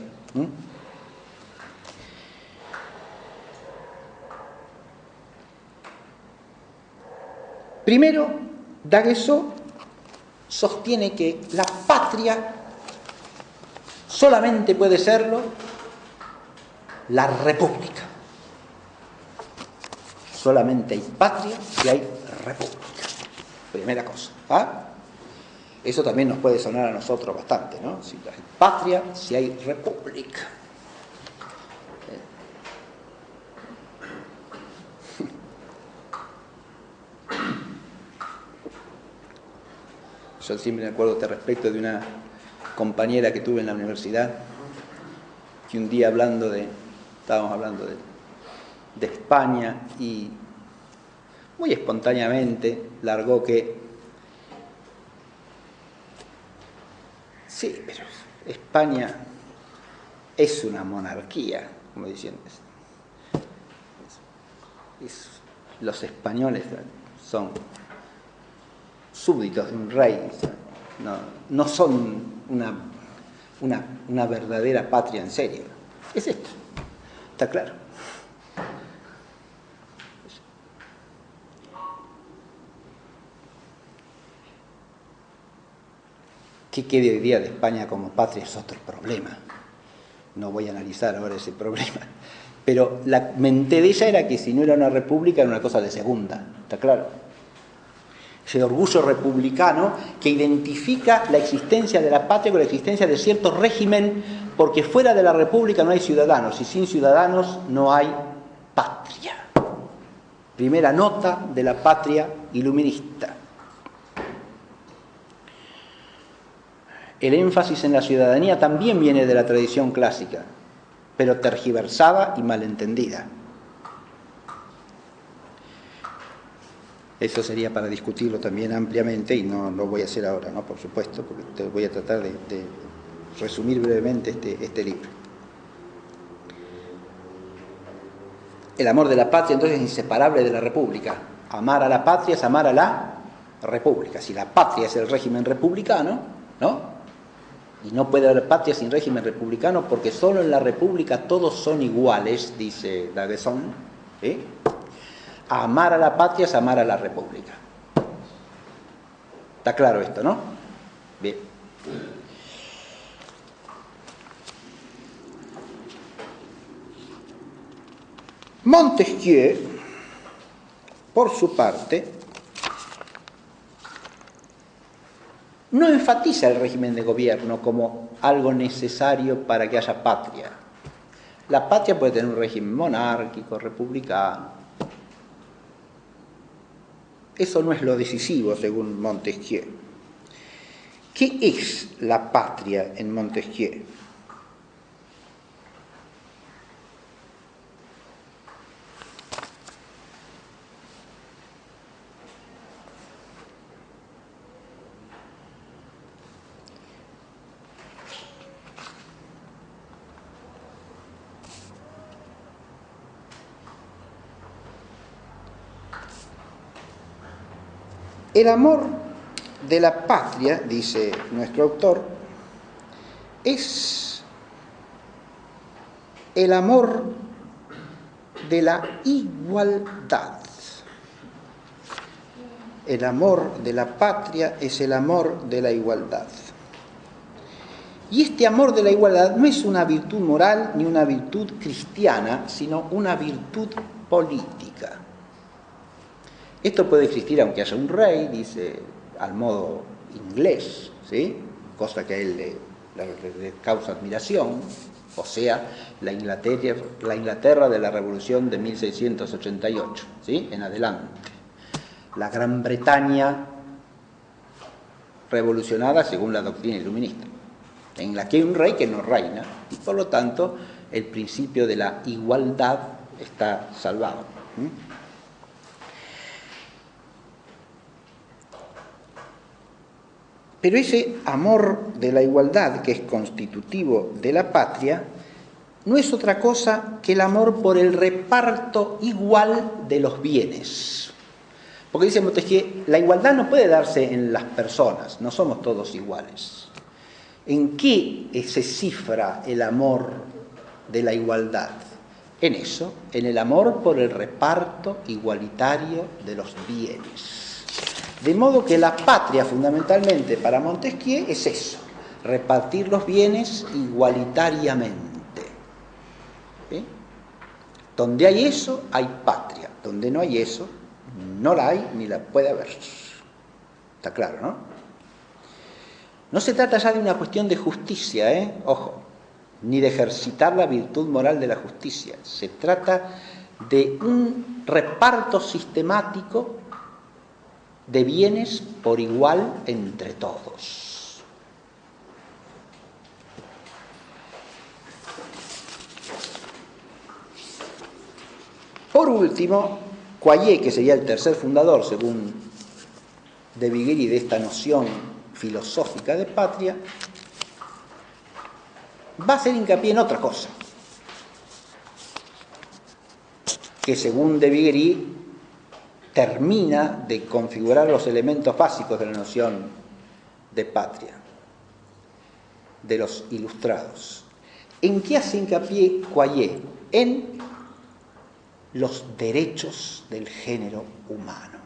Primero, D'Aguesseau sostiene que la patria solamente puede serlo la república. Solamente hay patria si hay república. Primera cosa. ¿Ah? Eso también nos puede sonar a nosotros bastante, ¿no? Si hay patria, si hay república. Yo siempre me acuerdo este respecto de una compañera que tuve en la universidad, que un día estábamos hablando de España y muy espontáneamente largó que sí, pero España es una monarquía, como diciendo. Los españoles son súbditos de un rey, no son una verdadera patria en serio. Es esto, está claro. ¿Qué quede hoy día de España como patria? Es otro problema. No voy a analizar ahora ese problema. Pero la mente de ella era que si no era una república era una cosa de segunda, ¿está claro? Ese orgullo republicano que identifica la existencia de la patria con la existencia de cierto régimen, porque fuera de la república no hay ciudadanos y sin ciudadanos no hay patria. Primera nota de la patria iluminista. El énfasis en la ciudadanía también viene de la tradición clásica. pero tergiversada y malentendida. Eso sería para discutirlo también ampliamente y no lo voy a hacer ahora, ¿no? Por supuesto, porque voy a tratar de resumir brevemente este libro. El amor de la patria entonces es inseparable de la república. Amar a la patria es amar a la república. Si la patria es el régimen republicano, ¿no? Y no puede haber patria sin régimen republicano porque solo en la república todos son iguales, dice D'Aguesseau, ¿sí? Amar a la patria es amar a la república. ¿Está claro esto, no? Bien. Montesquieu, por su parte, no enfatiza el régimen de gobierno como algo necesario para que haya patria. La patria puede tener un régimen monárquico, republicano. Eso no es lo decisivo, según Montesquieu. ¿Qué es la patria en Montesquieu? El amor de la patria, dice nuestro autor, es el amor de la igualdad. El amor de la patria es el amor de la igualdad. Y este amor de la igualdad no es una virtud moral ni una virtud cristiana, sino una virtud política. Esto puede existir aunque haya un rey, dice, al modo inglés, ¿sí? Cosa que a él le causa admiración, o sea, la Inglaterra de la Revolución de 1688, ¿sí? En adelante. La Gran Bretaña revolucionada según la doctrina iluminista, en la que hay un rey que no reina, y por lo tanto el principio de la igualdad está salvado. Pero ese amor de la igualdad, que es constitutivo de la patria, no es otra cosa que el amor por el reparto igual de los bienes. Porque dice Montesquieu, la igualdad no puede darse en las personas, no somos todos iguales. ¿En qué se cifra el amor de la igualdad? En eso, en el amor por el reparto igualitario de los bienes. De modo que la patria, fundamentalmente, para Montesquieu, es eso, repartir los bienes igualitariamente. ¿Sí? Donde hay eso, hay patria. Donde no hay eso, no la hay ni la puede haber. Está claro, ¿no? No se trata ya de una cuestión de justicia, ojo, ni de ejercitar la virtud moral de la justicia. Se trata de un reparto sistemático de bienes por igual entre todos. Por último, Quaye, que sería el tercer fundador, según de Viguerie, de esta noción filosófica de patria, va a hacer hincapié en otra cosa, que según de Viguerie termina de configurar los elementos básicos de la noción de patria, de los ilustrados. ¿En qué hace hincapié Quaye? En los derechos del género humano.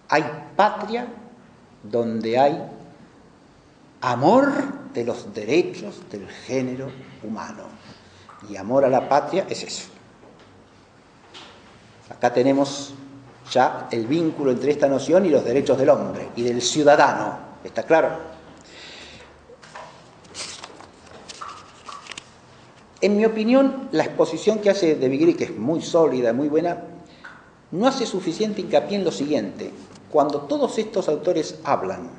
Hay patria donde hay amor de los derechos del género humano. Y amor a la patria es eso. Acá tenemos ya el vínculo entre esta noción y los derechos del hombre y del ciudadano. ¿Está claro? En mi opinión, la exposición que hace de Viguerie, que es muy sólida, muy buena, no hace suficiente hincapié en lo siguiente. Cuando todos estos autores hablan,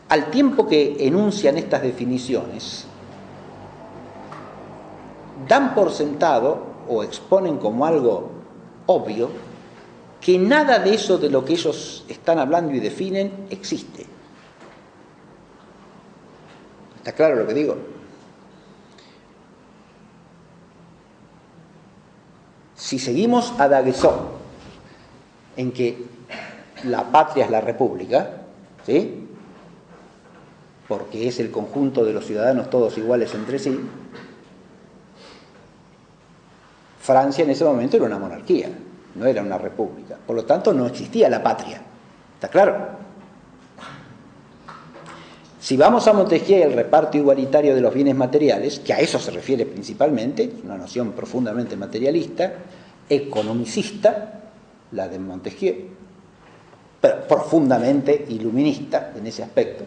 al tiempo que enuncian estas definiciones, dan por sentado o exponen como algo obvio que nada de eso de lo que ellos están hablando y definen existe. ¿Está claro lo que digo? Si seguimos a D'Aguesseau en que la patria es la república, ¿sí?, porque es el conjunto de los ciudadanos todos iguales entre sí, Francia en ese momento era una monarquía, no era una república. Por lo tanto, no existía la patria. ¿Está claro? Si vamos a Montesquieu y el reparto igualitario de los bienes materiales, que a eso se refiere principalmente, una noción profundamente materialista, economicista, la de Montesquieu, pero profundamente iluminista en ese aspecto,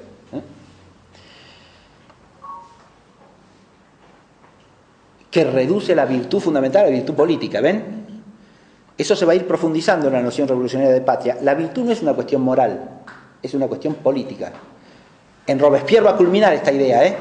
que reduce la virtud fundamental a la virtud política, ¿ven? Eso se va a ir profundizando en la noción revolucionaria de patria. La virtud no es una cuestión moral, es una cuestión política. En Robespierre va a culminar esta idea, ¿eh?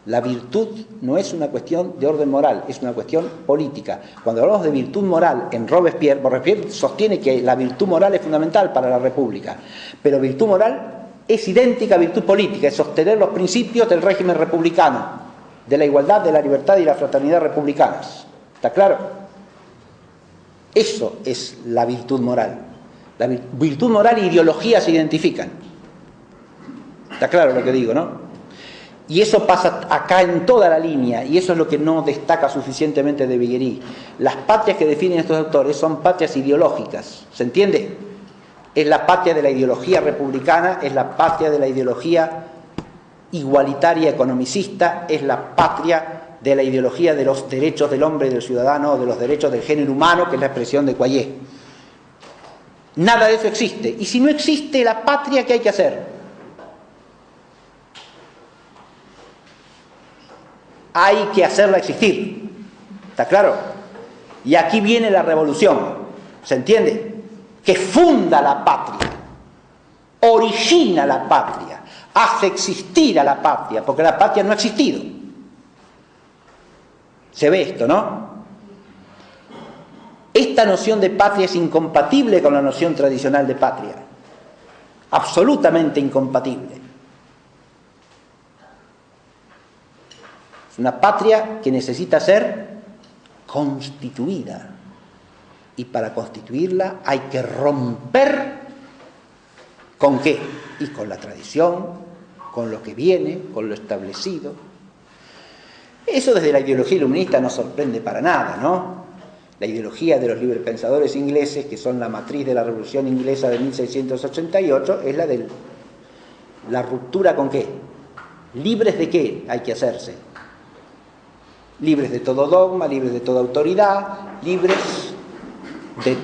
La virtud no es una cuestión de orden moral, es una cuestión política. Cuando hablamos de virtud moral en Robespierre, Robespierre sostiene que la virtud moral es fundamental para la República, pero virtud moral es idéntica a virtud política, es sostener los principios del régimen republicano, de la igualdad, de la libertad y la fraternidad republicanas. ¿Está claro? Eso es la virtud moral. La virtud moral e ideología se identifican. ¿Está claro lo que digo, no? Y eso pasa acá en toda la línea, y eso es lo que no destaca suficientemente de Viguerie. Las patrias que definen estos autores son patrias ideológicas, ¿se entiende? Es la patria de la ideología republicana, es la patria de la ideología igualitaria economicista, es la patria de la ideología de los derechos del hombre y del ciudadano, de los derechos del género humano, que es la expresión de Quaillet. Nada de eso existe. Y si no existe la patria, ¿qué hay que hacer? Hay que hacerla existir. ¿Está claro? Y aquí viene la revolución. ¿Se entiende? Que funda la patria, origina la patria, hace existir a la patria, porque la patria no ha existido. Se ve esto, ¿no? Esta noción de patria es incompatible con la noción tradicional de patria. Absolutamente incompatible. Es una patria que necesita ser constituida. Y para constituirla hay que romper ¿con qué? Y con la tradición, con lo que viene, con lo establecido. Eso desde la ideología iluminista no sorprende para nada, ¿no? La ideología de los librepensadores ingleses, que son la matriz de la Revolución Inglesa de 1688, es la de la ruptura ¿con qué? ¿Libres de qué hay que hacerse? Libres de todo dogma, libres de toda autoridad, libres de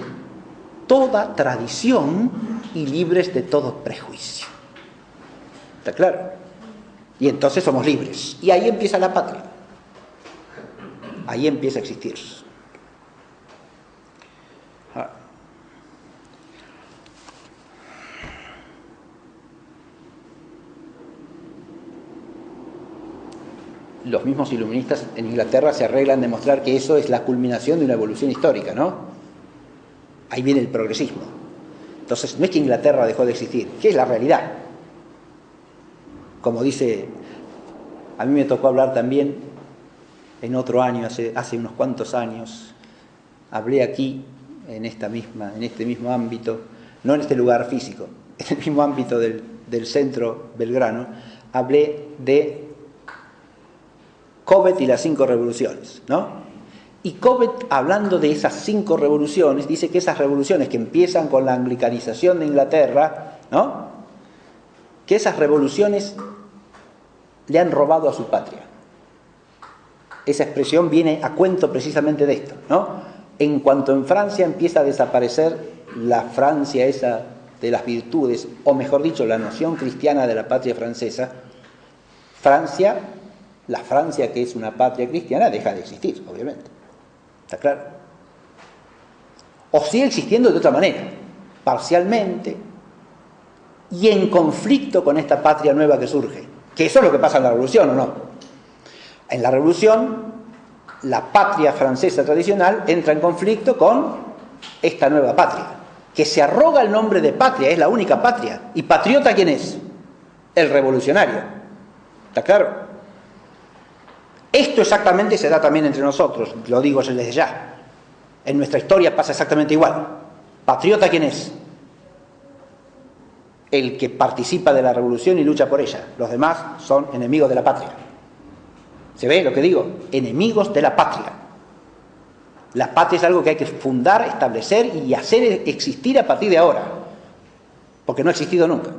toda tradición y libres de todo prejuicio. ¿Está claro? Y entonces somos libres. Y ahí empieza la patria. Ahí empieza a existir. Los mismos iluministas en Inglaterra se arreglan de mostrar que eso es la culminación de una evolución histórica, ¿no? Ahí viene el progresismo. Entonces, no es que Inglaterra dejó de existir, que es la realidad. Como dice, a mí me tocó hablar también en otro año, hace unos cuantos años, hablé aquí, en este mismo ámbito, no en este lugar físico, en el mismo ámbito del centro Belgrano, hablé de Cobbett y las 5 revoluciones, ¿no? Y Cobbett, hablando de esas 5 revoluciones, dice que esas revoluciones que empiezan con la anglicanización de Inglaterra, ¿no?, que esas revoluciones le han robado a su patria. Esa expresión viene a cuento precisamente de esto, ¿no? En cuanto en Francia empieza a desaparecer la Francia esa de las virtudes, o mejor dicho, la noción cristiana de la patria francesa, la Francia que es una patria cristiana deja de existir, obviamente. ¿Está claro? O sigue existiendo de otra manera, parcialmente, y en conflicto con esta patria nueva que surge. Que eso es lo que pasa en la revolución, ¿o no? En la revolución, la patria francesa tradicional entra en conflicto con esta nueva patria, que se arroga el nombre de patria, es la única patria. ¿Y patriota quién es? El revolucionario. ¿Está claro? Esto exactamente se da también entre nosotros, lo digo desde ya. En nuestra historia pasa exactamente igual. ¿Patriota quién es? El que participa de la revolución y lucha por ella. Los demás son enemigos de la patria. ¿Se ve lo que digo? Enemigos de la patria. La patria es algo que hay que fundar, establecer y hacer existir a partir de ahora. Porque no ha existido nunca.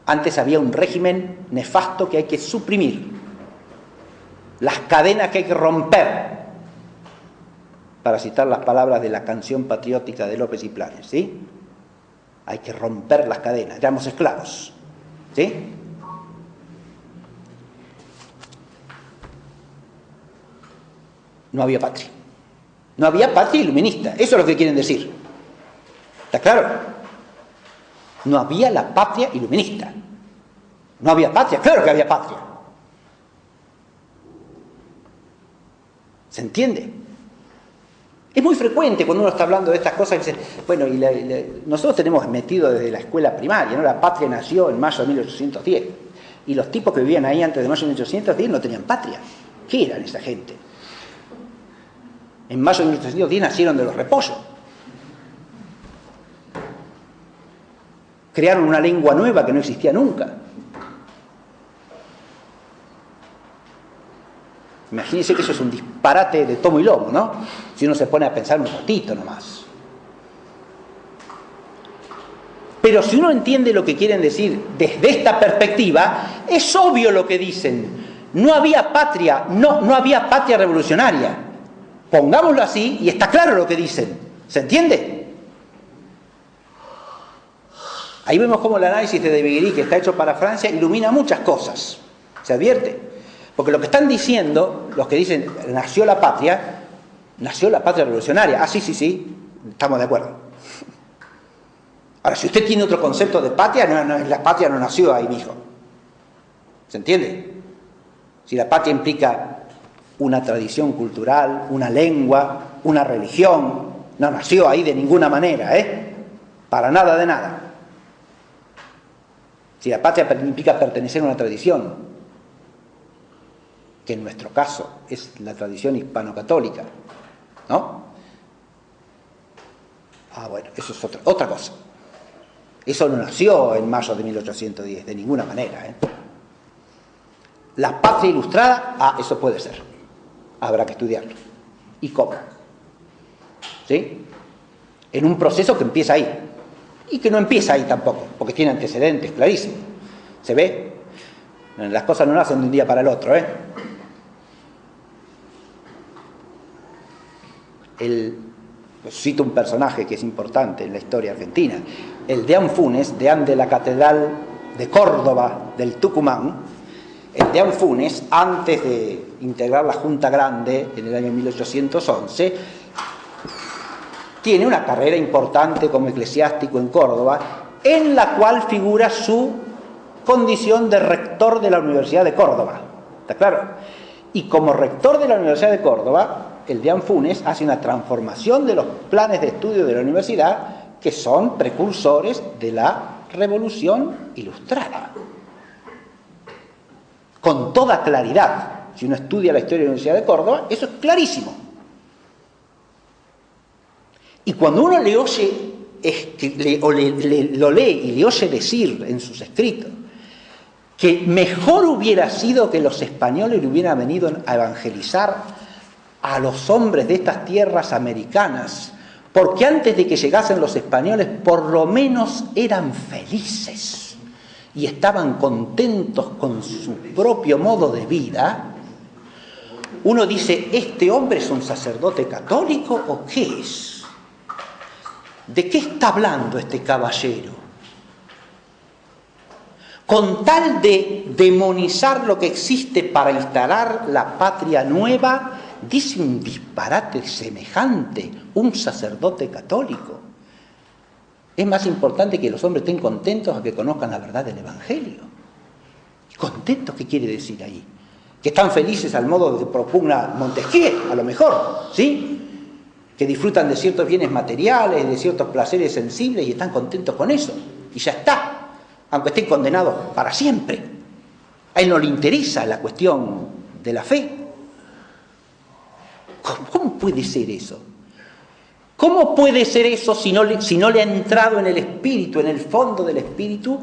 Antes había un régimen nefasto que hay que suprimir. Las cadenas que hay que romper. Para citar las palabras de la canción patriótica de López y Planes, ¿sí? Hay que romper las cadenas, éramos esclavos, ¿sí? No había patria. No había patria iluminista, eso es lo que quieren decir. ¿Está claro? No había la patria iluminista. No había patria, claro que había patria. ¿Se entiende? Es muy frecuente cuando uno está hablando de estas cosas, dice, bueno, nosotros tenemos metido desde la escuela primaria, ¿no? La patria nació en mayo de 1810. Y los tipos que vivían ahí antes de mayo de 1810 no tenían patria. ¿Qué eran esa gente? En mayo de 1810 nacieron de los repollos. Crearon una lengua nueva que no existía nunca. Imagínense que eso es un disparate de tomo y lomo, ¿no? Si uno se pone a pensar un ratito nomás. Pero si uno entiende lo que quieren decir desde esta perspectiva, es obvio lo que dicen. No había patria, no había patria revolucionaria. Pongámoslo así y está claro lo que dicen. ¿Se entiende? Ahí vemos cómo el análisis de De Viguerie, que está hecho para Francia, ilumina muchas cosas. ¿Se advierte? Porque lo que están diciendo, los que dicen nació la patria revolucionaria. Ah, sí, estamos de acuerdo. Ahora, si usted tiene otro concepto de patria, la patria no nació ahí, mijo. ¿Se entiende? Si la patria implica una tradición cultural, una lengua, una religión, no nació ahí de ninguna manera, para nada de nada. Si la patria implica pertenecer a una tradición, que en nuestro caso es la tradición hispano-católica, ¿no? Ah, bueno, eso es otra cosa. Eso no nació en mayo de 1810, de ninguna manera, La patria ilustrada, eso puede ser. Habrá que estudiarlo. ¿Y cómo? ¿Sí? En un proceso que empieza ahí. Y que no empieza ahí tampoco, porque tiene antecedentes clarísimos. ¿Se ve? Las cosas no nacen de un día para el otro, Cito un personaje que es importante en la historia argentina, el deán Funes, deán de la Catedral de Córdoba del Tucumán. El deán Funes, antes de integrar la Junta Grande en el año 1811, tiene una carrera importante como eclesiástico en Córdoba, en la cual figura su condición de rector de la Universidad de Córdoba. ¿Está claro? Y como rector de la Universidad de Córdoba, el deán Funes hace una transformación de los planes de estudio de la universidad que son precursores de la Revolución Ilustrada. Con toda claridad. Si uno estudia la historia de la Universidad de Córdoba, eso es clarísimo. Y cuando uno le oye, lo lee y le oye decir en sus escritos que mejor hubiera sido que los españoles le hubieran venido a evangelizar a los hombres de estas tierras americanas, porque antes de que llegasen los españoles por lo menos eran felices y estaban contentos con su propio modo de vida, uno dice, ¿este hombre es un sacerdote católico o qué es? ¿De qué está hablando este caballero? Con tal de demonizar lo que existe para instalar la patria nueva, dice un disparate semejante, un sacerdote católico. Es más importante que los hombres estén contentos a que conozcan la verdad del Evangelio. ¿Contentos qué quiere decir ahí? que están felices al modo que propugna Montesquieu, a lo mejor, ¿sí? Que disfrutan de ciertos bienes materiales, de ciertos placeres sensibles y están contentos con eso. Y ya está, aunque estén condenados para siempre. A él no le interesa la cuestión de la fe. ¿Cómo puede ser eso? ¿Cómo puede ser eso si no le ha entrado en el espíritu, en el fondo del espíritu,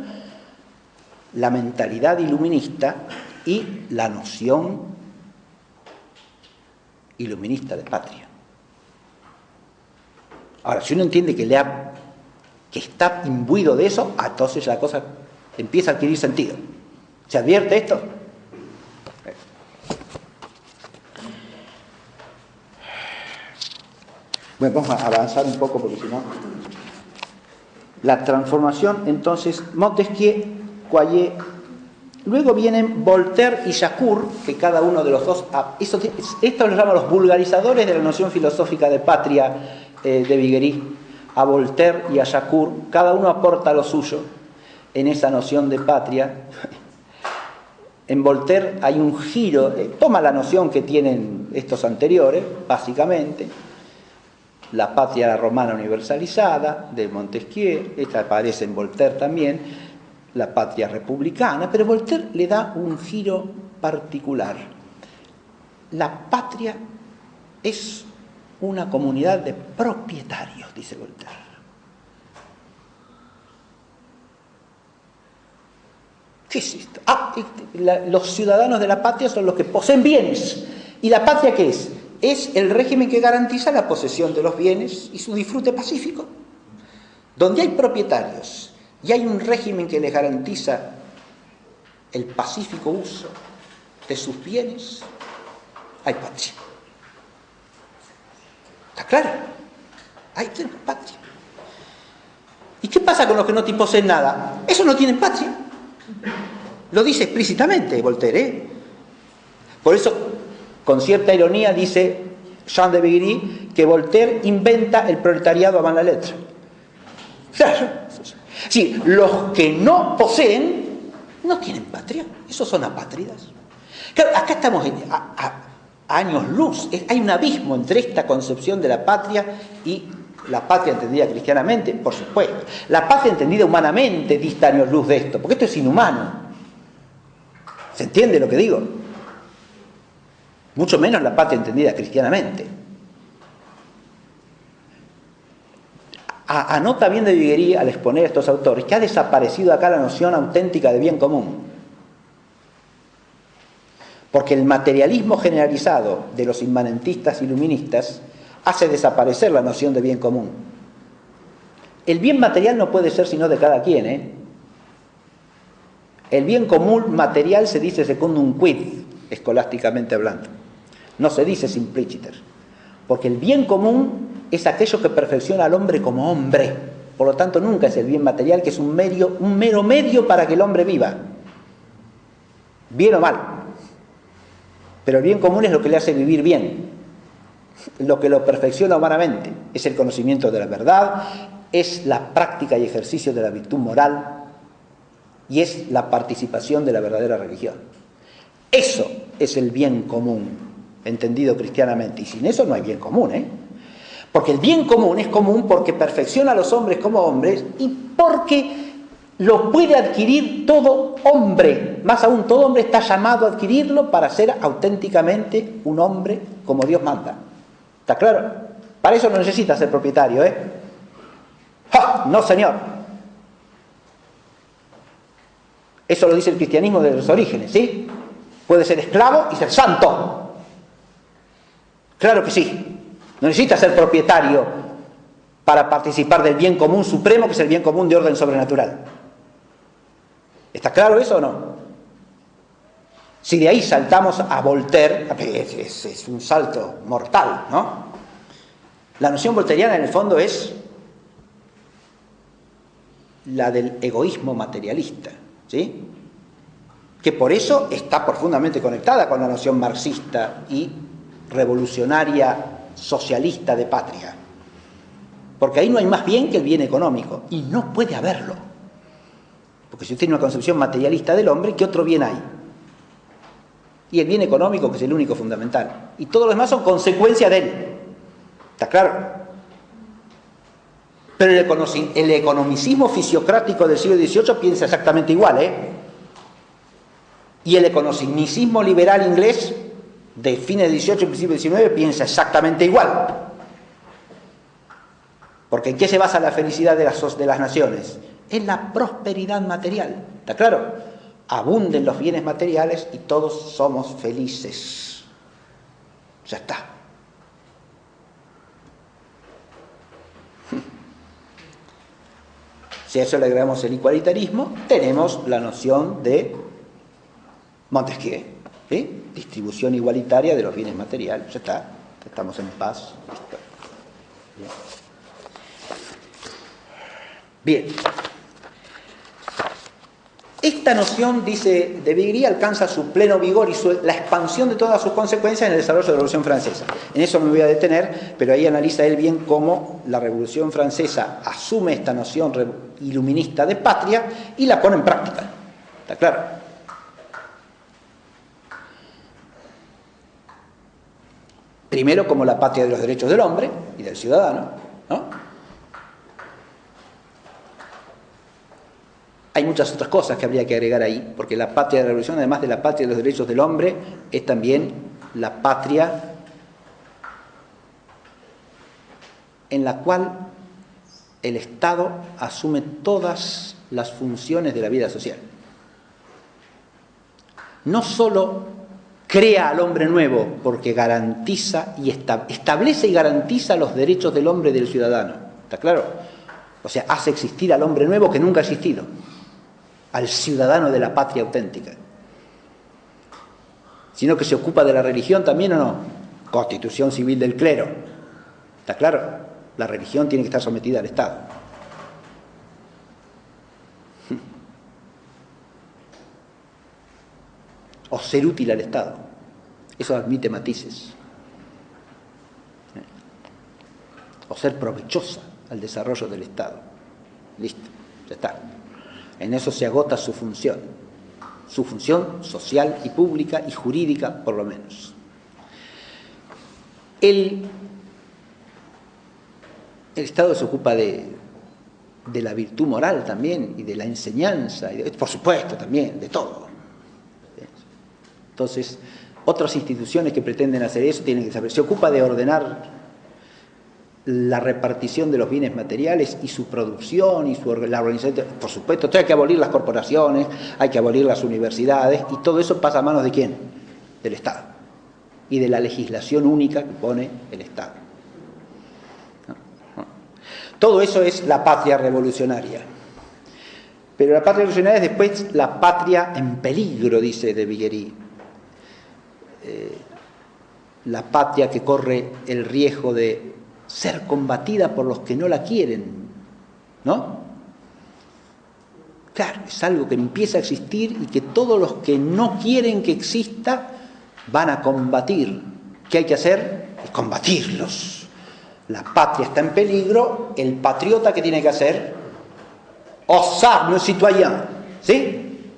la mentalidad iluminista y la noción iluminista de patria? Ahora, si uno entiende que está imbuido de eso, entonces la cosa empieza a adquirir sentido. ¿Se advierte esto? Bueno, vamos a avanzar un poco porque si no... La transformación, entonces, Montesquieu, Quaye, luego vienen Voltaire y Jacour, que cada uno de los dos... Esto lo llaman los vulgarizadores de la noción filosófica de patria de Viguerie. A Voltaire y a Jacour, cada uno aporta lo suyo en esa noción de patria. En Voltaire hay un giro, toma la noción que tienen estos anteriores, básicamente, la patria romana universalizada de Montesquieu, esta aparece en Voltaire también, la patria republicana, pero Voltaire le da un giro particular. La patria es una comunidad de propietarios, dice Voltaire. ¿Qué es esto? Los ciudadanos de la patria son los que poseen bienes. ¿Y la patria qué es? Es el régimen que garantiza la posesión de los bienes y su disfrute pacífico. Donde hay propietarios y hay un régimen que les garantiza el pacífico uso de sus bienes, hay patria. ¿Está claro? Hay patria. ¿Y qué pasa con los que no poseen nada? Esos no tienen patria. Lo dice explícitamente Voltaire, ¿eh? Por eso, con cierta ironía, dice Jean de Viguerie que Voltaire inventa el proletariado a mala letra. Claro. Sí, los que no poseen no tienen patria. Esos son apátridas. Claro, acá estamos a años luz. Hay un abismo entre esta concepción de la patria y la patria entendida cristianamente, por supuesto. La patria entendida humanamente dista años luz de esto, porque esto es inhumano. ¿Se entiende lo que digo? Mucho menos la patria entendida cristianamente. Anota bien de Viguerie, al exponer a estos autores, que ha desaparecido acá la noción auténtica de bien común. Porque el materialismo generalizado de los inmanentistas iluministas hace desaparecer la noción de bien común. El bien material no puede ser sino de cada quien, ¿eh? El bien común material se dice secundum quid, escolásticamente hablando. No se dice simpliciter. Porque el bien común es aquello que perfecciona al hombre como hombre. Por lo tanto, nunca es el bien material, que es un mero medio para que el hombre viva. Bien o mal. Pero el bien común es lo que le hace vivir bien. Lo que lo perfecciona humanamente. Es el conocimiento de la verdad, es la práctica y ejercicio de la virtud moral, y es la participación de la verdadera religión. Eso es el bien común, entendido cristianamente. Y sin eso no hay bien común, ¿eh? Porque el bien común es común porque perfecciona a los hombres como hombres y porque lo puede adquirir todo hombre. Más aún, todo hombre está llamado a adquirirlo para ser auténticamente un hombre como Dios manda. ¿Está claro? Para eso no necesita ser propietario, ¿eh? ¡Ja! No, señor. Eso lo dice el cristianismo desde los orígenes, ¿sí? Puede ser esclavo y ser santo. Claro que sí. No necesita ser propietario para participar del bien común supremo, que es el bien común de orden sobrenatural. ¿Está claro eso o no? Si de ahí saltamos a Voltaire, es un salto mortal, ¿no? La noción voltairiana en el fondo es la del egoísmo materialista, ¿sí? Que por eso está profundamente conectada con la noción marxista y revolucionaria socialista de patria. Porque ahí no hay más bien que el bien económico, y no puede haberlo. Porque si usted tiene una concepción materialista del hombre, ¿qué otro bien hay? Y el bien económico, que es el único fundamental. Y todo lo demás son consecuencias de él. ¿Está claro? Pero el economicismo fisiocrático del siglo XVIII piensa exactamente igual, ¿eh? Y el economicismo liberal inglés de fines del XVIII y principios del XIX piensa exactamente igual. Porque ¿en qué se basa la felicidad de las naciones? En la prosperidad material. ¿Está claro? Abunden los bienes materiales y todos somos felices. Ya está. Si a eso le agregamos el igualitarismo, tenemos la noción de Montesquieu, ¿sí? Distribución igualitaria de los bienes materiales. Ya está. Estamos en paz. Listo. Bien. Esta noción, dice de Viguerie, alcanza su pleno vigor y la expansión de todas sus consecuencias en el desarrollo de la Revolución Francesa. En eso me voy a detener, pero ahí analiza él bien cómo la Revolución Francesa asume esta noción iluminista de patria y la pone en práctica. ¿Está claro? Primero como la patria de los derechos del hombre y del ciudadano, ¿no? Hay muchas otras cosas que habría que agregar ahí, porque la patria de la revolución, además de la patria de los derechos del hombre, es también la patria en la cual el Estado asume todas las funciones de la vida social. No solo crea al hombre nuevo, porque garantiza y establece y garantiza los derechos del hombre y del ciudadano. ¿Está claro? O sea, hace existir al hombre nuevo que nunca ha existido, al ciudadano de la patria auténtica. Sino que se ocupa de la religión también, ¿o no? Constitución civil del clero. ¿Está claro? La religión tiene que estar sometida al Estado. O ser útil al Estado. Eso admite matices. O ser provechosa al desarrollo del Estado. Listo, ya está. En eso se agota su función social y pública y jurídica, por lo menos. El Estado se ocupa de la virtud moral también y de la enseñanza, y por supuesto también, de todo. Entonces, otras instituciones que pretenden hacer eso tienen que saber. Se ocupa de ordenar la repartición de los bienes materiales y su producción y la organización. Por supuesto, hay que abolir las corporaciones, hay que abolir las universidades, y todo eso pasa a manos ¿de quién? Del Estado. Y de la legislación única que pone el Estado. Todo eso es la patria revolucionaria. Pero la patria revolucionaria es después la patria en peligro, dice de Viguerie. La patria que corre el riesgo de ser combatida por los que no la quieren, ¿no? Claro, es algo que empieza a existir y que todos los que no quieren que exista van a combatir. ¿Qué hay que hacer? Es combatirlos. La patria está en peligro, el patriota, ¿qué tiene que hacer? Osar, le citoyen, ¿sí?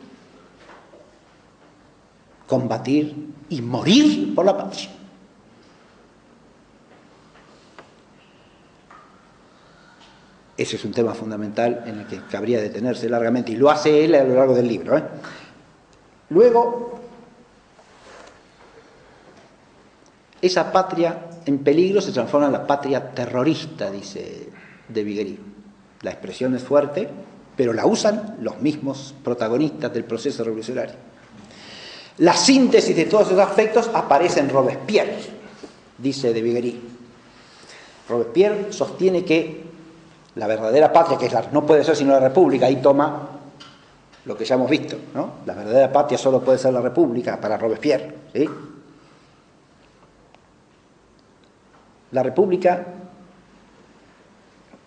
Combatir y morir por la patria. Ese es un tema fundamental en el que cabría detenerse largamente, y lo hace él a lo largo del libro, ¿eh? Luego, esa patria en peligro se transforma en la patria terrorista, dice de Viguerie. La expresión es fuerte, pero la usan los mismos protagonistas del proceso revolucionario. La síntesis de todos esos aspectos aparece en Robespierre, dice de Viguerie. Robespierre sostiene que la verdadera patria, que no puede ser sino la república, ahí toma lo que ya hemos visto, ¿no? La verdadera patria solo puede ser la república para Robespierre, ¿sí? La república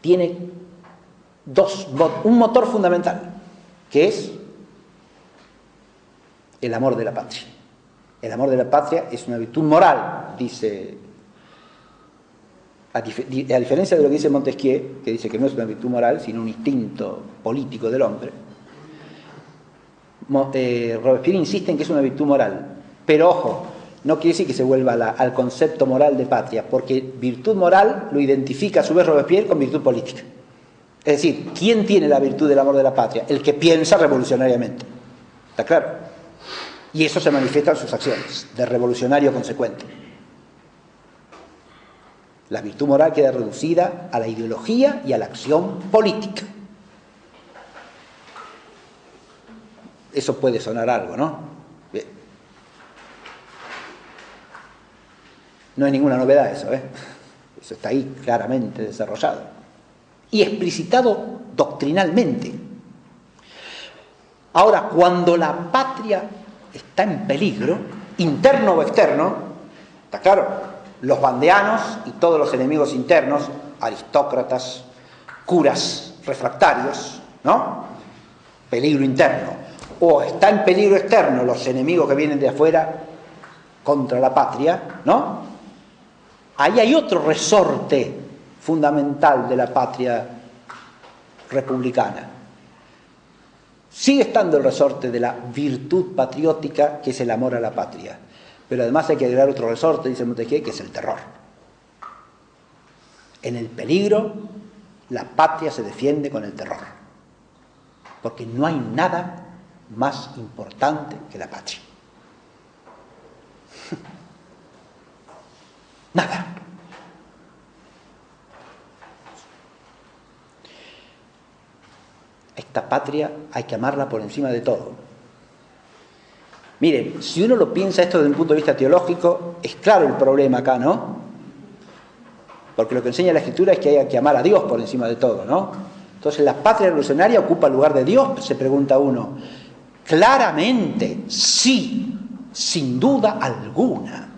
tiene un motor fundamental, que es el amor de la patria. El amor de la patria es una virtud moral, dice. A diferencia de lo que dice Montesquieu, que dice que no es una virtud moral, sino un instinto político del hombre, Robespierre insiste en que es una virtud moral. Pero ojo, no quiere decir que se vuelva al concepto moral de patria, porque virtud moral lo identifica a su vez Robespierre con virtud política. Es decir, ¿quién tiene la virtud del amor de la patria? El que piensa revolucionariamente. ¿Está claro? Y eso se manifiesta en sus acciones, de revolucionario consecuente. La virtud moral queda reducida a la ideología y a la acción política. Eso puede sonar algo, ¿no? Bien. No hay ninguna novedad eso, ¿eh? Eso está ahí claramente desarrollado y explicitado doctrinalmente. Ahora, cuando la patria está en peligro, interno o externo, está claro, los vandeanos y todos los enemigos internos, aristócratas, curas refractarios, ¿no? Peligro interno. O está en peligro externo los enemigos que vienen de afuera contra la patria, ¿no? Ahí hay otro resorte fundamental de la patria republicana. Sigue estando el resorte de la virtud patriótica, que es el amor a la patria. Pero además hay que agregar otro resorte, dice Montesquieu, que es el terror. En el peligro, la patria se defiende con el terror. Porque no hay nada más importante que la patria. Nada. Esta patria hay que amarla por encima de todo. Miren, si uno lo piensa esto desde un punto de vista teológico, es claro el problema acá, ¿no? Porque lo que enseña la Escritura es que hay que amar a Dios por encima de todo, ¿no? Entonces, ¿la patria revolucionaria ocupa el lugar de Dios? Se pregunta uno. Claramente, sí, sin duda alguna.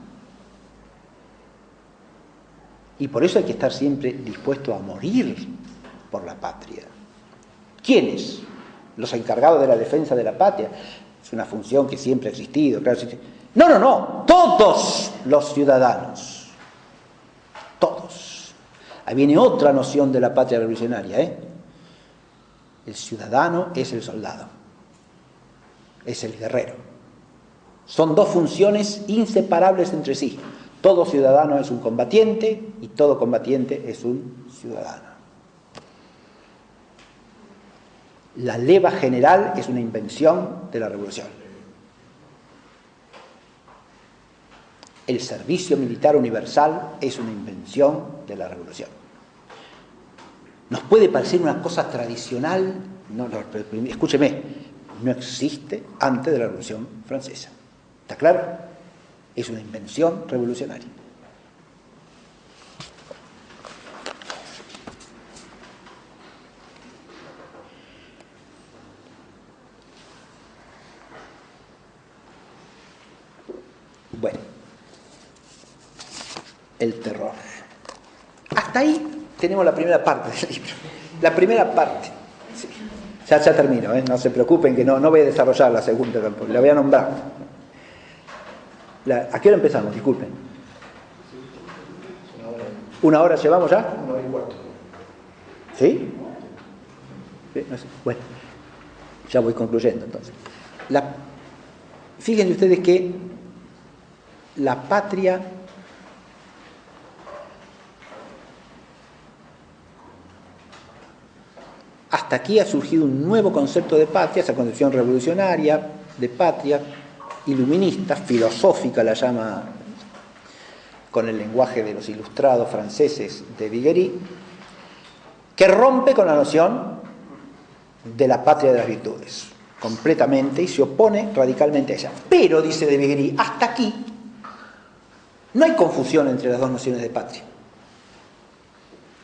Y por eso hay que estar siempre dispuesto a morir por la patria. ¿Quiénes? Los encargados de la defensa de la patria. Es una función que siempre ha existido. Claro, no. Todos los ciudadanos. Todos. Ahí viene otra noción de la patria revolucionaria, ¿eh? El ciudadano es el soldado. Es el guerrero. Son dos funciones inseparables entre sí. Todo ciudadano es un combatiente y todo combatiente es un ciudadano. La leva general es una invención de la revolución. El servicio militar universal es una invención de la revolución. Nos puede parecer una cosa tradicional, pero escúcheme, no existe antes de la Revolución Francesa. ¿Está claro? Es una invención revolucionaria. Bueno, el terror. Hasta ahí tenemos la primera parte del libro. La primera parte. Sí. Ya termino, no se preocupen que no voy a desarrollar la segunda tampoco, la voy a nombrar. ¿A qué hora empezamos? Disculpen. ¿Una hora llevamos ya? 1:15. ¿Sí? ¿Sí? No sé. Bueno, ya voy concluyendo entonces. Fíjense ustedes que la patria hasta aquí ha surgido un nuevo concepto de patria, esa concepción revolucionaria de patria, iluminista, filosófica la llama con el lenguaje de los ilustrados franceses de Viguerie, que rompe con la noción de la patria de las virtudes, completamente, y se opone radicalmente a ella. Pero, dice de Viguerie, hasta aquí no hay confusión entre las dos nociones de patria.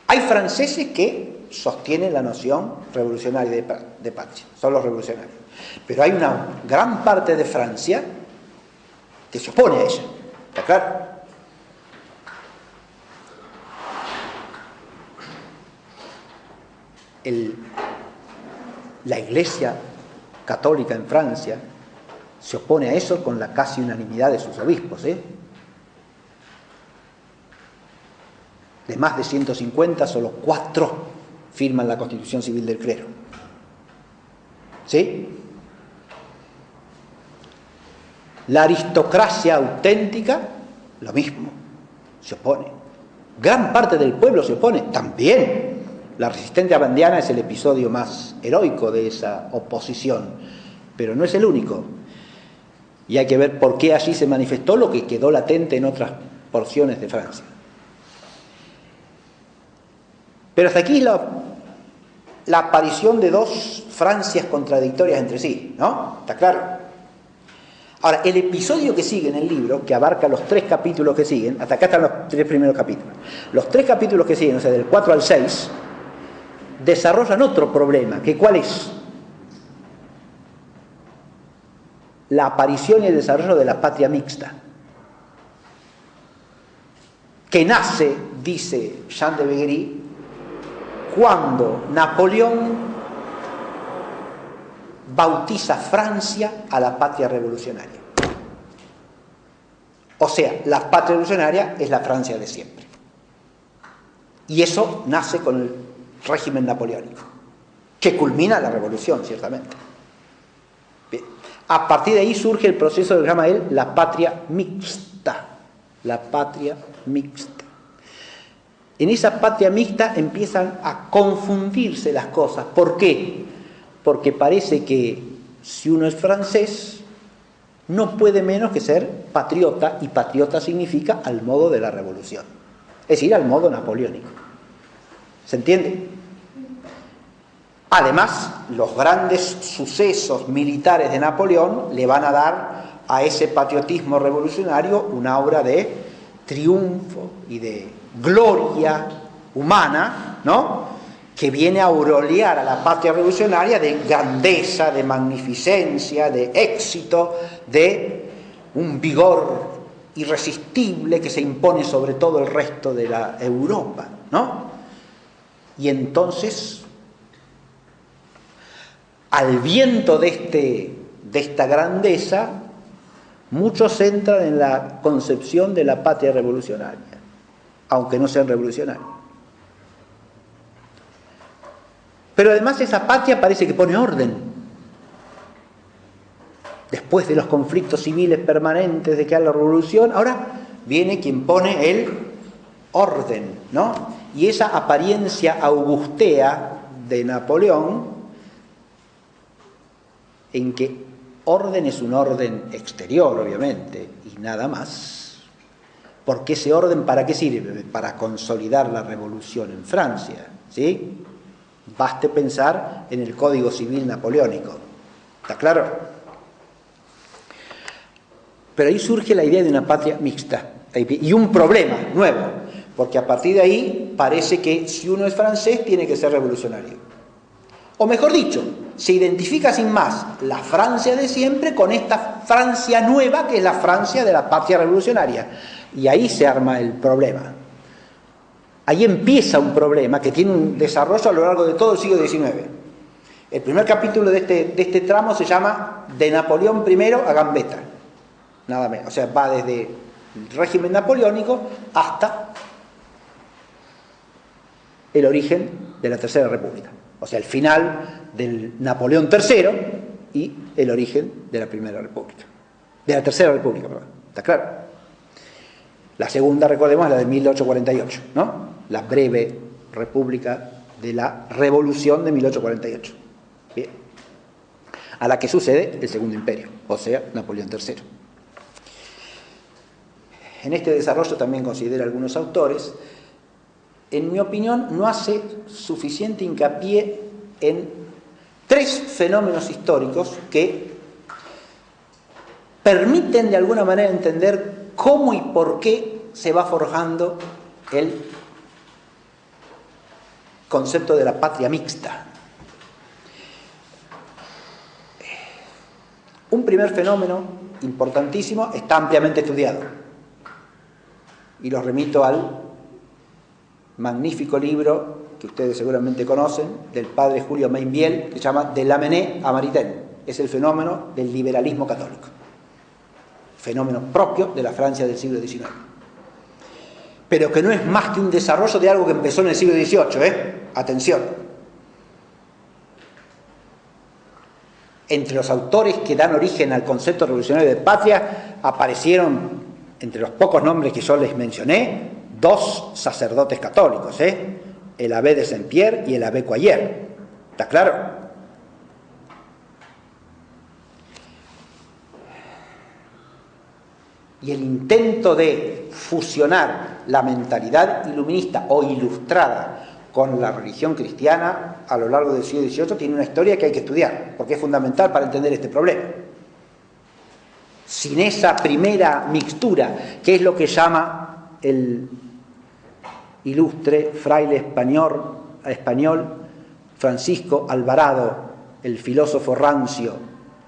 Hay franceses que sostienen la noción revolucionaria de patria, son los revolucionarios. Pero hay una gran parte de Francia que se opone a ella, ¿está claro? La Iglesia católica en Francia se opone a eso con la casi unanimidad de sus obispos, De más de 150, solo 4 firman la Constitución Civil del Clero. ¿Sí? La aristocracia auténtica, lo mismo, se opone. Gran parte del pueblo se opone, también. La resistencia bandiana es el episodio más heroico de esa oposición, pero no es el único. Y hay que ver por qué allí se manifestó lo que quedó latente en otras porciones de Francia. Pero hasta aquí la aparición de dos Francias contradictorias entre sí, ¿no? ¿Está claro? Ahora, el episodio que sigue en el libro, que abarca los 3 capítulos que siguen, hasta acá están los 3 primeros capítulos. Los 3 capítulos que siguen, o sea, del 4 al 6, desarrollan otro problema, que ¿cuál es? La aparición y el desarrollo de la patria mixta, que nace, dice Jean de Beguery, cuando Napoleón bautiza Francia a la patria revolucionaria. O sea, la patria revolucionaria es la Francia de siempre. Y eso nace con el régimen napoleónico, que culmina la revolución, ciertamente. Bien. A partir de ahí surge el proceso que llama él la patria mixta. La patria mixta. En esa patria mixta empiezan a confundirse las cosas. ¿Por qué? Porque parece que si uno es francés, no puede menos que ser patriota, y patriota significa al modo de la revolución, es decir, al modo napoleónico. ¿Se entiende? Además, los grandes sucesos militares de Napoleón le van a dar a ese patriotismo revolucionario una aura de triunfo y de gloria humana, ¿no?, que viene a aureolear a la patria revolucionaria de grandeza, de magnificencia, de éxito, de un vigor irresistible que se impone sobre todo el resto de la Europa, ¿no? Y entonces, al viento de esta grandeza, muchos entran en la concepción de la patria revolucionaria, aunque no sean revolucionarios. Pero además esa patria parece que pone orden. Después de los conflictos civiles permanentes de que hay la revolución, ahora viene quien pone el orden, ¿no? Y esa apariencia augustea de Napoleón, en que orden es un orden exterior, obviamente, y nada más. Porque ese orden, ¿para qué sirve? Para consolidar la revolución en Francia, ¿sí? Baste pensar en el Código Civil napoleónico. ¿Está claro? Pero ahí surge la idea de una patria mixta. Y un problema nuevo, porque a partir de ahí parece que si uno es francés tiene que ser revolucionario. O mejor dicho, se identifica sin más la Francia de siempre con esta Francia nueva que es la Francia de la patria revolucionaria. Y ahí se arma el problema. Ahí empieza un problema que tiene un desarrollo a lo largo de todo el siglo XIX. El primer capítulo de este tramo se llama De Napoleón I a Gambetta. Nada menos. O sea, va desde el régimen napoleónico hasta el origen de la Tercera República. O sea, el final del Napoleón III y el origen de la Primera República. De la Tercera República, perdón. ¿Está claro? La segunda, recordemos, es la de 1848, ¿no? La breve república de la Revolución de 1848. Bien. A la que sucede el Segundo Imperio, o sea, Napoleón III. En este desarrollo también considera algunos autores, en mi opinión, no hace suficiente hincapié en 3 fenómenos históricos que permiten de alguna manera entender cómo y por qué se va forjando el concepto de la patria mixta. Un primer fenómeno importantísimo está ampliamente estudiado y los remito al magnífico libro que ustedes seguramente conocen del padre Julio Mainviel, que se llama De Lamennais a Maritain. Es el fenómeno del liberalismo católico, fenómeno propio de la Francia del siglo XIX, pero que no es más que un desarrollo de algo que empezó en el siglo XVIII, Atención. entre los autores que dan origen al concepto revolucionario de patria aparecieron, entre los pocos nombres que yo les mencioné, 2 sacerdotes católicos, el abbé de Saint-Pierre y el abbé Coyer. ¿Está claro? Y el intento de fusionar la mentalidad iluminista o ilustrada con la religión cristiana a lo largo del siglo XVIII tiene una historia que hay que estudiar, porque es fundamental para entender este problema. Sin esa primera mixtura, que es lo que llama el ilustre fraile español Francisco Alvarado, el filósofo rancio,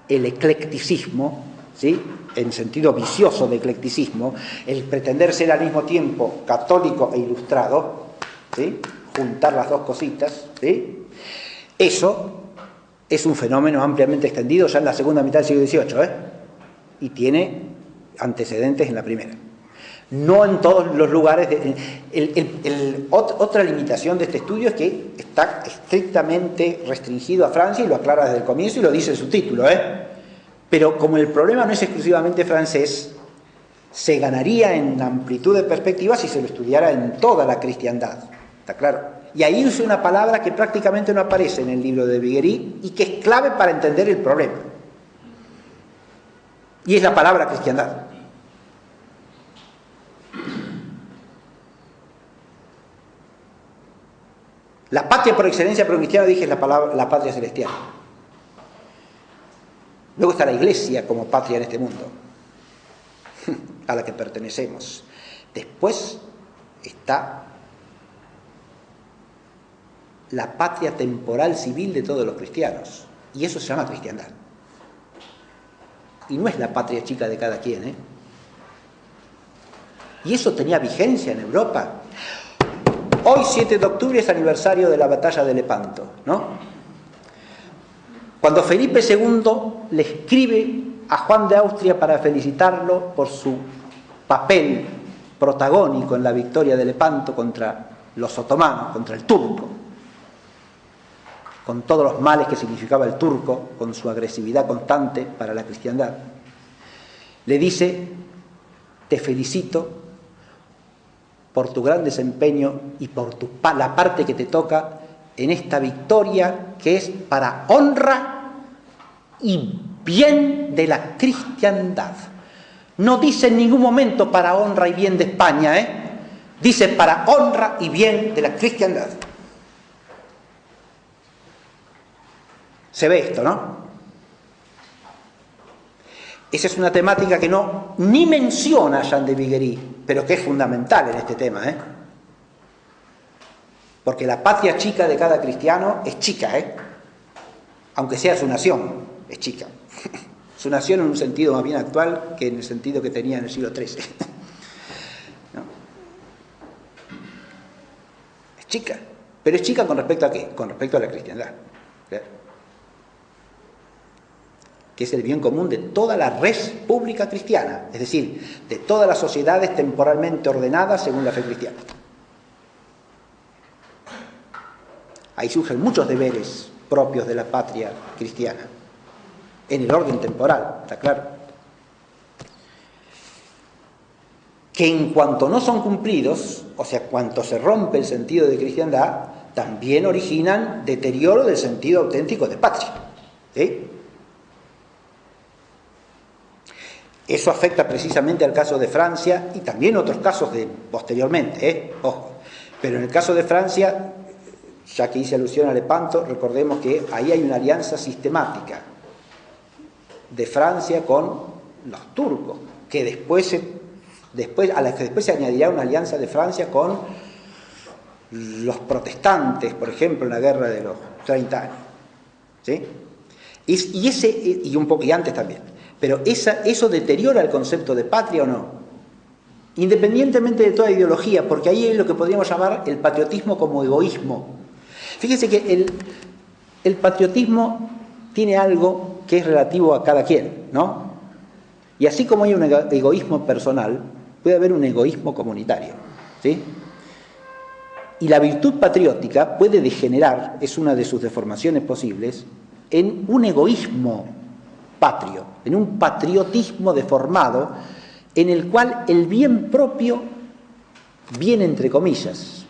el eclecticismo, ¿sí?, en sentido vicioso de eclecticismo, el pretender ser al mismo tiempo católico e ilustrado, ¿sí?, juntar las dos cositas, ¿sí?, eso es un fenómeno ampliamente extendido ya en la segunda mitad del siglo XVIII, y tiene antecedentes en la primera. No en todos los lugares. Otra limitación de este estudio es que está estrictamente restringido a Francia, y lo aclara desde el comienzo y lo dice en su título, Pero como el problema no es exclusivamente francés, se ganaría en amplitud de perspectivas si se lo estudiara en toda la cristiandad. ¿Está claro? Y ahí usa una palabra que prácticamente no aparece en el libro de Viguerie y que es clave para entender el problema. Y es la palabra cristiandad. La patria por excelencia para un cristiano, dije, es la patria celestial. Luego está la Iglesia como patria en este mundo, a la que pertenecemos. Después está la patria temporal civil de todos los cristianos, y eso se llama cristiandad. Y no es la patria chica de cada quien, Y eso tenía vigencia en Europa. Hoy, 7 de octubre, es aniversario de la batalla de Lepanto, ¿no? Cuando Felipe II le escribe a Juan de Austria para felicitarlo por su papel protagónico en la victoria de Lepanto contra los otomanos, contra el turco, con todos los males que significaba el turco, con su agresividad constante para la cristiandad, le dice: te felicito por tu gran desempeño y por la parte que te toca en esta victoria que es para honra y bien de la cristiandad. No dice en ningún momento para honra y bien de España, dice para honra y bien de la cristiandad. Se ve esto, ¿no? Esa es una temática que ni menciona Jean de Viguerie, pero que es fundamental en este tema, Porque la patria chica de cada cristiano es chica, aunque sea su nación, es chica. Su nación en un sentido más bien actual que en el sentido que tenía en el siglo XIII. ¿No? Es chica, pero es chica con respecto a ¿qué? Con respecto a la cristiandad, ¿claro? Que es el bien común de toda la res pública cristiana, es decir, de todas las sociedades temporalmente ordenadas según la fe cristiana. Ahí surgen muchos deberes propios de la patria cristiana, en el orden temporal, está claro. Que en cuanto no son cumplidos, o sea, cuanto se rompe el sentido de cristiandad, también originan deterioro del sentido auténtico de patria, ¿sí? Eso afecta precisamente al caso de Francia y también otros casos posteriormente, ojo. Pero en el caso de Francia, ya que hice alusión a Lepanto, recordemos que ahí hay una alianza sistemática de Francia con los turcos, que después a la que después se añadirá una alianza de Francia con los protestantes, por ejemplo, en la guerra de los 30 años, ¿sí? Y antes también. Pero ¿eso deteriora el concepto de patria o no? Independientemente de toda ideología, porque ahí es lo que podríamos llamar el patriotismo como egoísmo. Fíjense que el patriotismo tiene algo que es relativo a cada quien, ¿no? Y así como hay un egoísmo personal, puede haber un egoísmo comunitario, ¿sí? Y la virtud patriótica puede degenerar, es una de sus deformaciones posibles, en un egoísmo patrio, en un patriotismo deformado, en el cual el bien propio viene entre comillas,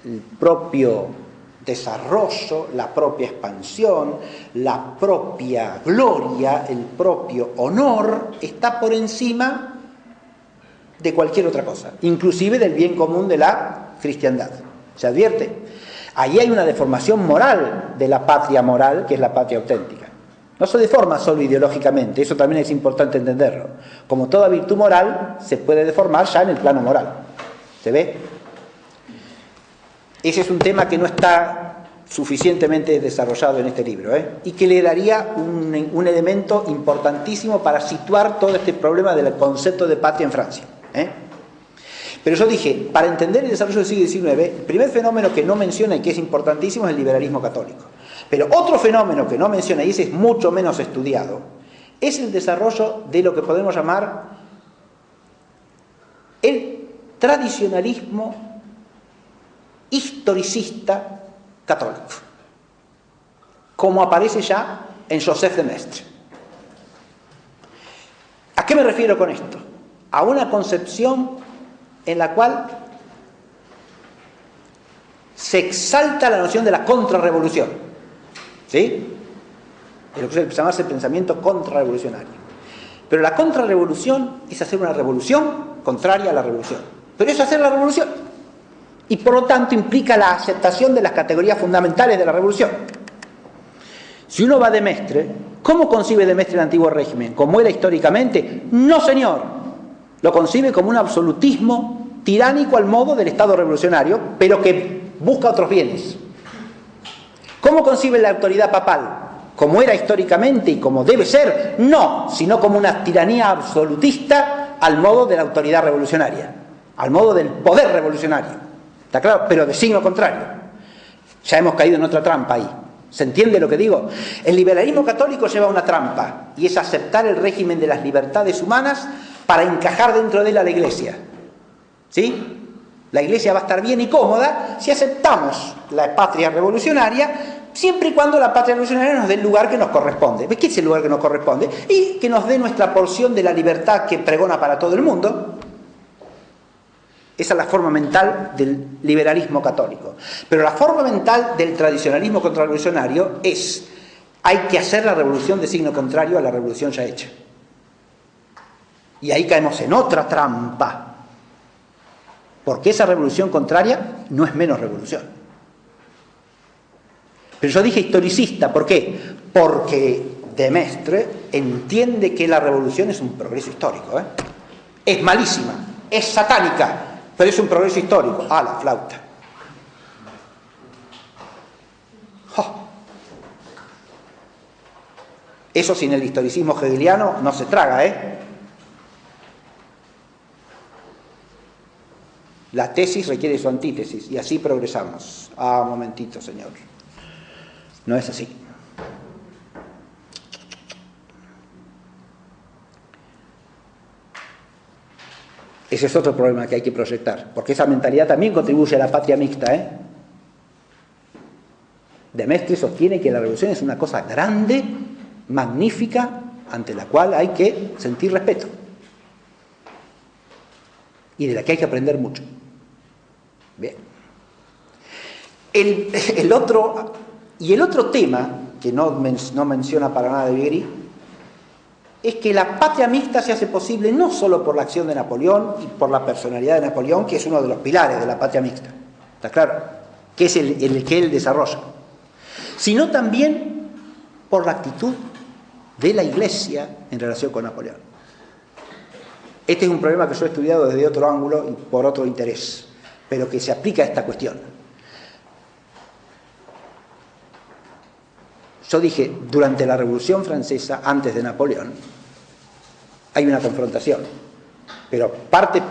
el propio desarrollo, la propia expansión, la propia gloria, el propio honor, está por encima de cualquier otra cosa, inclusive del bien común de la cristiandad. ¿Se advierte? Ahí hay una deformación moral de la patria moral, que es la patria auténtica. No se deforma solo ideológicamente, eso también es importante entenderlo. Como toda virtud moral, se puede deformar ya en el plano moral. ¿Se ve? Ese es un tema que no está suficientemente desarrollado en este libro, y que le daría un elemento importantísimo para situar todo este problema del concepto de patria en Francia. Pero yo dije, para entender el desarrollo del siglo XIX, el primer fenómeno que no menciona y que es importantísimo es el liberalismo católico. Pero otro fenómeno que no menciona, y ese es mucho menos estudiado, es el desarrollo de lo que podemos llamar el tradicionalismo historicista católico, como aparece ya en Joseph de Maistre. ¿A qué me refiero con esto? A una concepción en la cual se exalta la noción de la contrarrevolución, ¿sí? Es lo que se llama el pensamiento contrarrevolucionario. Pero la contrarrevolución es hacer una revolución contraria a la revolución. Pero es hacer la revolución. Y por lo tanto implica la aceptación de las categorías fundamentales de la revolución. Si uno va a de Maistre, ¿cómo concibe de Maistre el antiguo régimen? ¿Como era históricamente? No, señor. Lo concibe como un absolutismo tiránico al modo del Estado revolucionario, pero que busca otros bienes. ¿Cómo concibe la autoridad papal? ¿Como era históricamente y como debe ser? No, sino como una tiranía absolutista al modo de la autoridad revolucionaria, al modo del poder revolucionario. ¿Está claro? Pero de signo contrario. Ya hemos caído en otra trampa ahí. ¿Se entiende lo que digo? El liberalismo católico lleva una trampa, y es aceptar el régimen de las libertades humanas para encajar dentro de él a la Iglesia. ¿Sí? La Iglesia va a estar bien y cómoda si aceptamos la patria revolucionaria, siempre y cuando la patria revolucionaria nos dé el lugar que nos corresponde. ¿Qué es el lugar que nos corresponde? Y que nos dé nuestra porción de la libertad que pregona para todo el mundo. Esa es la forma mental del liberalismo católico. Pero la forma mental del tradicionalismo contrarrevolucionario es: hay que hacer la revolución de signo contrario a la revolución ya hecha. Y ahí caemos en otra trampa. Porque esa revolución contraria no es menos revolución. Pero yo dije historicista, ¿por qué? Porque de Maistre entiende que la revolución es un progreso histórico. Es malísima, es satánica, pero es un progreso histórico. ¡Ah, la flauta! ¡Oh! Eso sin el historicismo hegeliano no se traga, La tesis requiere su antítesis, y así progresamos. Ah, un momentito, señor. No es así. Ese es otro problema que hay que proyectar, porque esa mentalidad también contribuye a la patria mixta, De Maistre sostiene que la revolución es una cosa grande, magnífica, ante la cual hay que sentir respeto y de la que hay que aprender mucho. Bien. El otro tema que no menciona para nada de Viry es que la patria mixta se hace posible no solo por la acción de Napoleón y por la personalidad de Napoleón, que es uno de los pilares de la patria mixta, ¿está claro? Que es el que él desarrolla, sino también por la actitud de la Iglesia en relación con Napoleón. Este es un problema que yo he estudiado desde otro ángulo y por otro interés, pero que se aplica a esta cuestión. Yo dije, durante la Revolución Francesa, antes de Napoleón, hay una confrontación, pero parte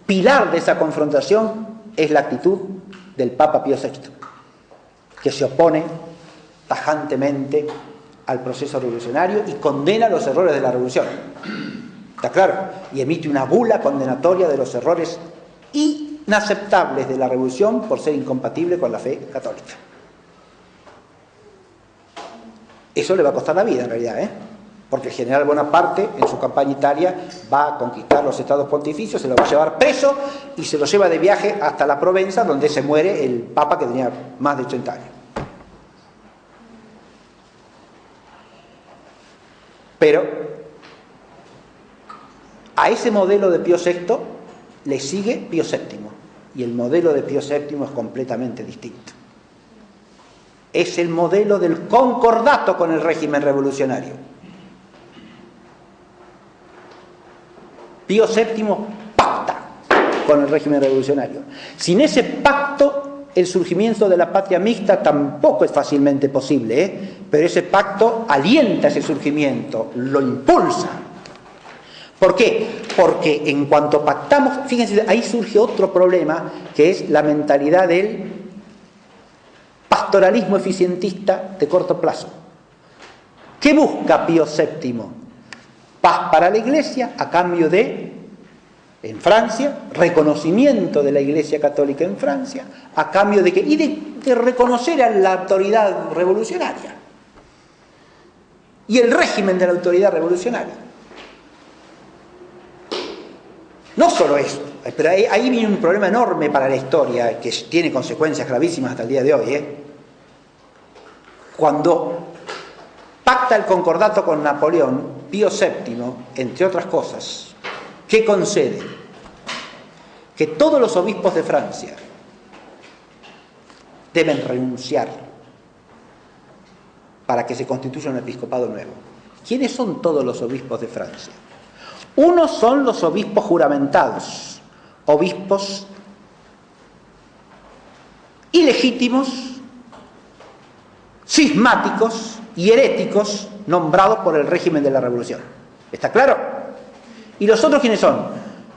pilar de esa confrontación es la actitud del Papa Pío VI, que se opone tajantemente al proceso revolucionario y condena los errores de la revolución. ¿Está claro? Y emite una bula condenatoria de los errores inaceptables de la revolución por ser incompatible con la fe católica. Eso le va a costar la vida en realidad, porque el general Bonaparte en su campaña Italia va a conquistar los estados pontificios, se lo va a llevar preso y se lo lleva de viaje hasta la Provenza, donde se muere el papa que tenía más de 80 años. Pero a ese modelo de Pío VI le sigue Pío VII, y el modelo de Pío VII es completamente distinto. Es el modelo del concordato con el régimen revolucionario. Pío VII pacta con el régimen revolucionario. Sin ese pacto, el surgimiento de la patria mixta tampoco es fácilmente posible, pero ese pacto alienta ese surgimiento, lo impulsa. ¿Por qué? Porque en cuanto pactamos, fíjense, ahí surge otro problema, que es la mentalidad del pastoralismo eficientista de corto plazo. ¿Qué busca Pío VII? Paz para la Iglesia a cambio de, en Francia, reconocimiento de la Iglesia Católica en Francia, a cambio de que, y de reconocer a la autoridad revolucionaria y el régimen de la autoridad revolucionaria. No solo eso, pero ahí viene un problema enorme para la historia, que tiene consecuencias gravísimas hasta el día de hoy. Cuando pacta el concordato con Napoleón, Pío VII, entre otras cosas, ¿qué concede? Que todos los obispos de Francia deben renunciar para que se constituya un episcopado nuevo. ¿Quiénes son todos los obispos de Francia? Unos son los obispos juramentados, obispos ilegítimos, cismáticos y heréticos nombrados por el régimen de la Revolución. ¿Está claro? ¿Y los otros quiénes son?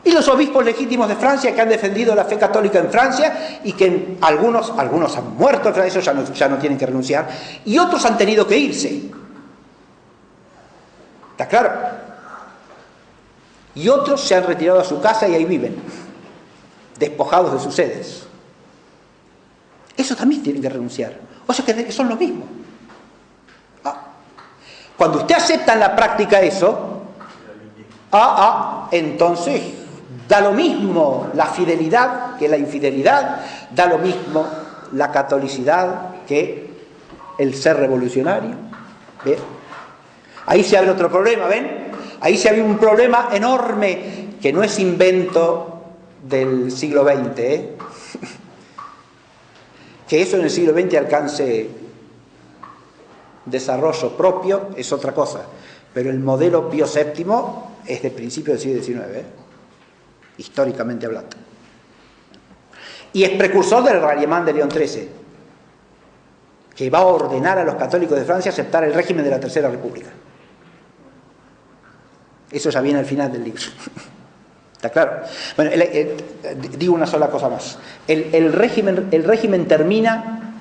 Y los obispos legítimos de Francia que han defendido la fe católica en Francia y que algunos han muerto, esos ya no tienen que renunciar, y otros han tenido que irse. ¿Está claro? Y otros se han retirado a su casa y ahí viven, despojados de sus sedes. Esos también tienen que renunciar. O sea que son lo mismo. Cuando usted acepta en la práctica eso, entonces da lo mismo la fidelidad que la infidelidad, da lo mismo la catolicidad que el ser revolucionario. ¿Ve? Ahí se abre otro problema, ¿ven? Ahí se abre un problema enorme que no es invento del siglo XX, Que eso en el siglo XX alcance desarrollo propio es otra cosa, pero el modelo Pío VII es de principio del siglo XIX, históricamente hablando. Y es precursor del Ralliement de León XIII, que va a ordenar a los católicos de Francia aceptar el régimen de la Tercera República. Eso ya viene al final del libro. ¿Está claro? Bueno, digo una sola cosa más. El régimen termina,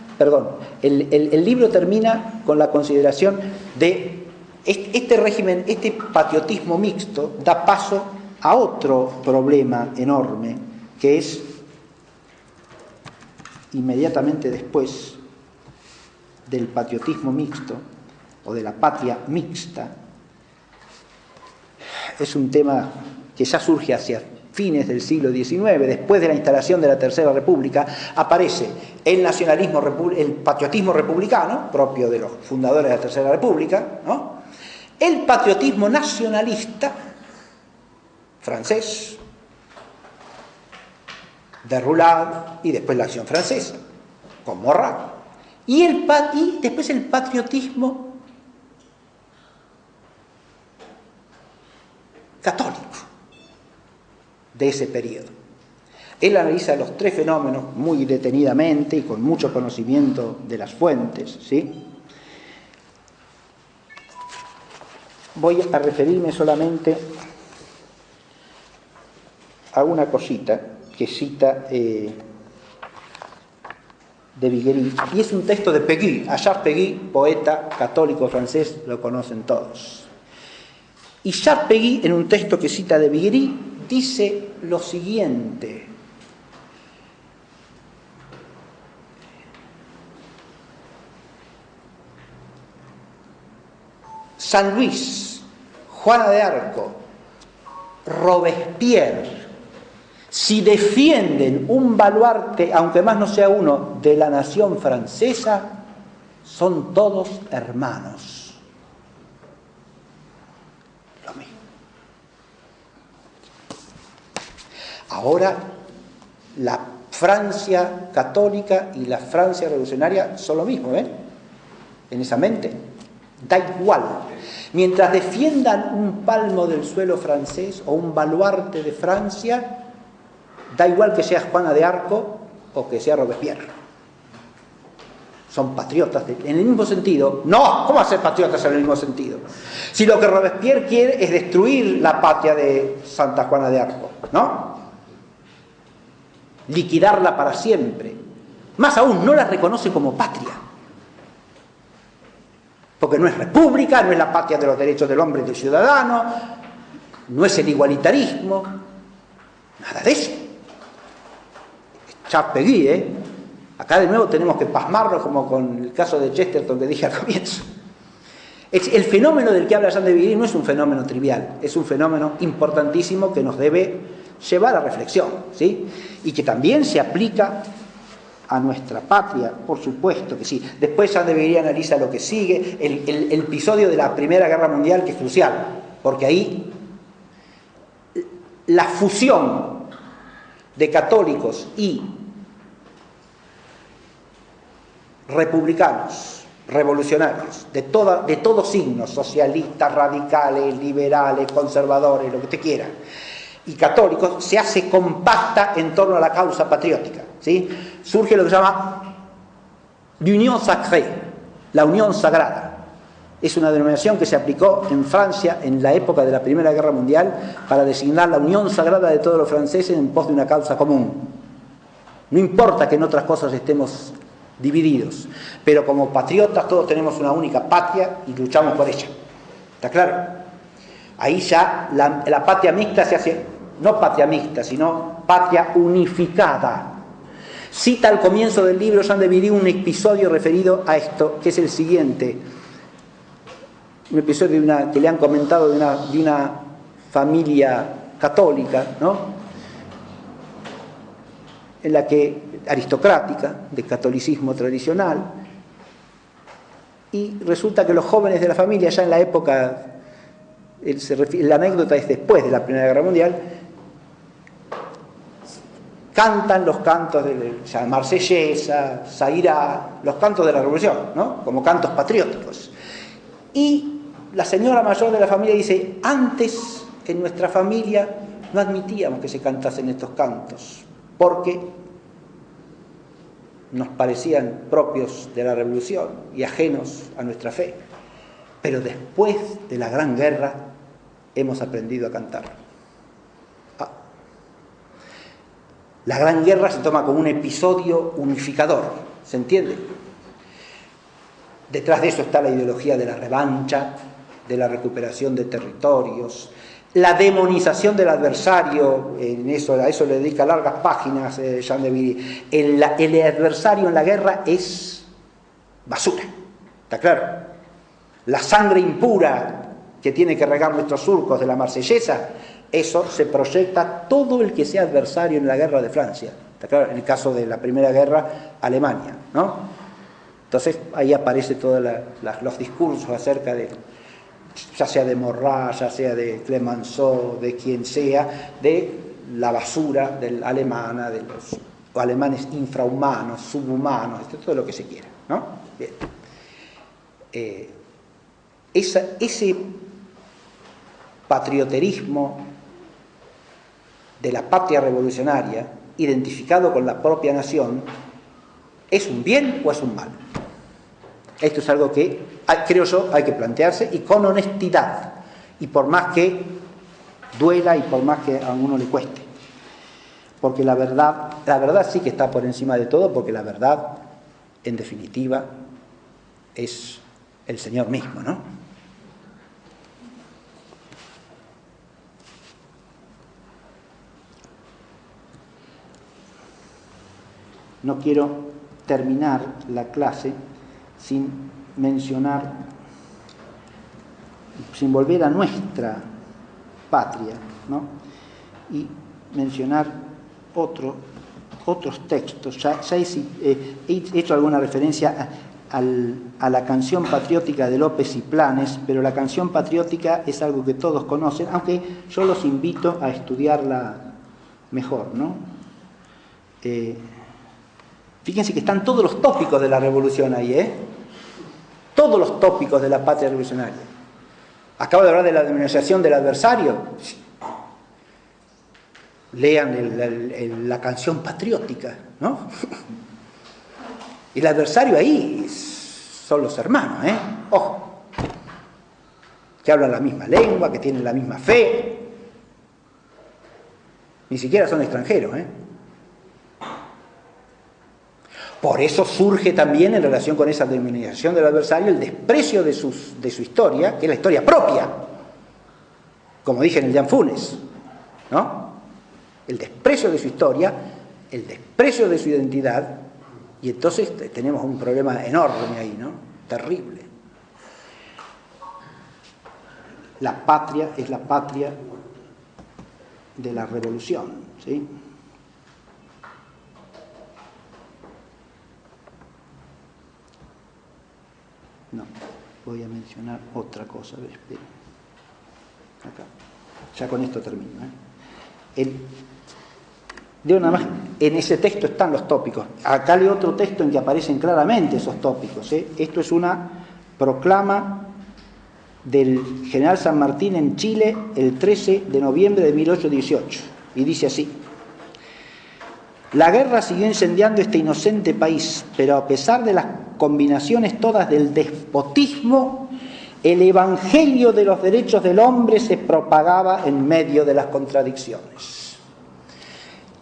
el libro termina con la consideración de este régimen, este patriotismo mixto da paso a otro problema enorme, que es inmediatamente después del patriotismo mixto o de la patria mixta. Es un tema que ya surge hacia fines del siglo XIX, después de la instalación de la Tercera República, aparece el nacionalismo, el patriotismo republicano, propio de los fundadores de la Tercera República, ¿no? El patriotismo nacionalista francés, de Roulard, y después la Acción Francesa, con Marat, y después el patriotismo católico de ese periodo. Él analiza los tres fenómenos muy detenidamente y con mucho conocimiento de las fuentes, ¿sí? Voy a referirme solamente a una cosita que cita de Viguerie, y es un texto de Péguy. Charles Péguy, poeta católico francés, lo conocen todos. Y Charles Péguy, en un texto que cita de Viguerie, dice lo siguiente: San Luis, Juana de Arco, Robespierre, si defienden un baluarte, aunque más no sea uno, de la nación francesa, son todos hermanos. Lo mismo. Ahora, la Francia católica y la Francia revolucionaria son lo mismo, ¿eh? En esa mente. Da igual. Mientras defiendan un palmo del suelo francés o un baluarte de Francia, da igual que sea Juana de Arco o que sea Robespierre. Son patriotas en el mismo sentido. No, ¿cómo hacer patriotas en el mismo sentido? Si lo que Robespierre quiere es destruir la patria de Santa Juana de Arco, ¿no? Liquidarla para siempre. Más aún, no la reconoce como patria. Porque no es república, no es la patria de los derechos del hombre y del ciudadano, no es el igualitarismo, nada de eso. Chapegui, ¿eh? Acá de nuevo tenemos que pasmarnos como con el caso de Chesterton que dije al comienzo. El fenómeno del que habla Jean de Vigny no es un fenómeno trivial, es un fenómeno importantísimo que nos debe llevar a reflexión, ¿sí? Y que también se aplica a nuestra patria, por supuesto que sí. Después Jean de Vigny analiza lo que sigue, el episodio de la Primera Guerra Mundial, que es crucial, porque ahí la fusión de católicos y republicanos, revolucionarios, de todo signo, socialistas, radicales, liberales, conservadores, lo que usted quiera, y católicos, se hace compacta en torno a la causa patriótica, ¿sí? Surge lo que se llama l'union sacrée, la unión sagrada. Es una denominación que se aplicó en Francia en la época de la Primera Guerra Mundial para designar la unión sagrada de todos los franceses en pos de una causa común. No importa que en otras cosas estemos divididos, pero como patriotas todos tenemos una única patria y luchamos por ella. ¿Está claro? Ahí ya la patria mixta se hace, no patria mixta, sino patria unificada. Cita al comienzo del libro Jean de Vigny un episodio referido a esto, que es el siguiente. Un episodio que le han comentado de una familia católica, ¿no? En la que aristocrática, de catolicismo tradicional, y resulta que los jóvenes de la familia, ya en la época, la anécdota es después de la Primera Guerra Mundial, cantan los cantos de la Marsellesa, Zaira, los cantos de la Revolución, ¿no? Como cantos patrióticos. Y la señora mayor de la familia dice: antes en nuestra familia no admitíamos que se cantasen estos cantos, porque nos parecían propios de la revolución y ajenos a nuestra fe. Pero después de la Gran Guerra hemos aprendido a cantar. La Gran Guerra se toma como un episodio unificador, ¿se entiende? Detrás de eso está la ideología de la revancha, de la recuperación de territorios, la demonización del adversario, a eso le dedica largas páginas Jean de Vigny. El adversario en la guerra es basura, ¿está claro? La sangre impura que tiene que regar nuestros surcos de la Marsellesa, eso se proyecta todo el que sea adversario en la guerra de Francia, ¿está claro? En el caso de la Primera Guerra, Alemania, ¿no? Entonces ahí aparecen todos los discursos acerca de, ya sea de Maurras, ya sea de Clemenceau, de quien sea, de la basura alemana, de los alemanes infrahumanos, subhumanos, todo lo que se quiera, ¿no? Bien. Ese patrioterismo de la patria revolucionaria, identificado con la propia nación, ¿es un bien o es un mal? Esto es algo que, creo yo, hay que plantearse, y con honestidad, y por más que duela y por más que a uno le cueste. Porque la verdad sí que está por encima de todo, porque la verdad, en definitiva, es el Señor mismo, ¿no? No quiero terminar la clase sin mencionar sin volver a nuestra patria, ¿no? Y mencionar otros textos. Ya he hecho alguna referencia a la canción patriótica de López y Planes, pero la canción patriótica es algo que todos conocen, aunque yo los invito a estudiarla mejor, ¿no? Fíjense que están todos los tópicos de la revolución ahí, todos los tópicos de la patria revolucionaria. Acabo de hablar de la demonstración del adversario. Lean la canción patriótica, ¿no? Y el adversario ahí son los hermanos, ojo, que hablan la misma lengua, que tienen la misma fe, ni siquiera son extranjeros, Por eso surge también, en relación con esa denominación del adversario, el desprecio de su historia, que es la historia propia, como dije en el Jan Funes, ¿no? El desprecio de su historia, el desprecio de su identidad, y entonces tenemos un problema enorme ahí, ¿no? Terrible. La patria es la patria de la revolución, ¿sí? No, voy a mencionar otra cosa. Acá. Ya con esto termino. Digo nada más, en ese texto están los tópicos. Acá leo otro texto en que aparecen claramente esos tópicos. Esto es una proclama del general San Martín en Chile el 13 de noviembre de 1818. Y dice así: la guerra siguió incendiando este inocente país, pero a pesar de las combinaciones todas del despotismo, el evangelio de los derechos del hombre se propagaba en medio de las contradicciones.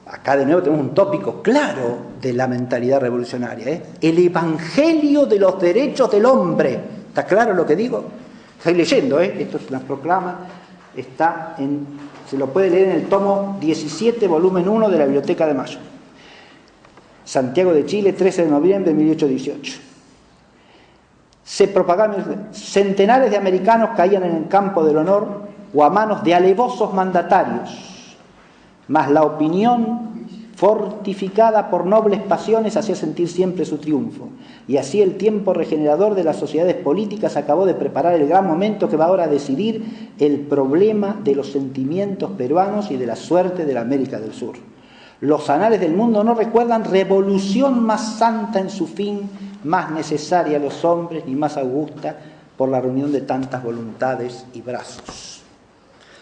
Acá de nuevo tenemos un tópico claro de la mentalidad revolucionaria, el evangelio de los derechos del hombre. ¿Está claro lo que digo? Estoy leyendo, esto es una proclama, se lo puede leer en el tomo 17, volumen 1 de la Biblioteca de Mayo. Santiago de Chile, 13 de noviembre de 1818. Se propagaban, centenares de americanos caían en el campo del honor o a manos de alevosos mandatarios, mas la opinión fortificada por nobles pasiones hacía sentir siempre su triunfo, y así el tiempo regenerador de las sociedades políticas acabó de preparar el gran momento que va ahora a decidir el problema de los sentimientos peruanos y de la suerte de la América del Sur. Los anales del mundo no recuerdan revolución más santa en su fin, más necesaria a los hombres, ni más augusta por la reunión de tantas voluntades y brazos.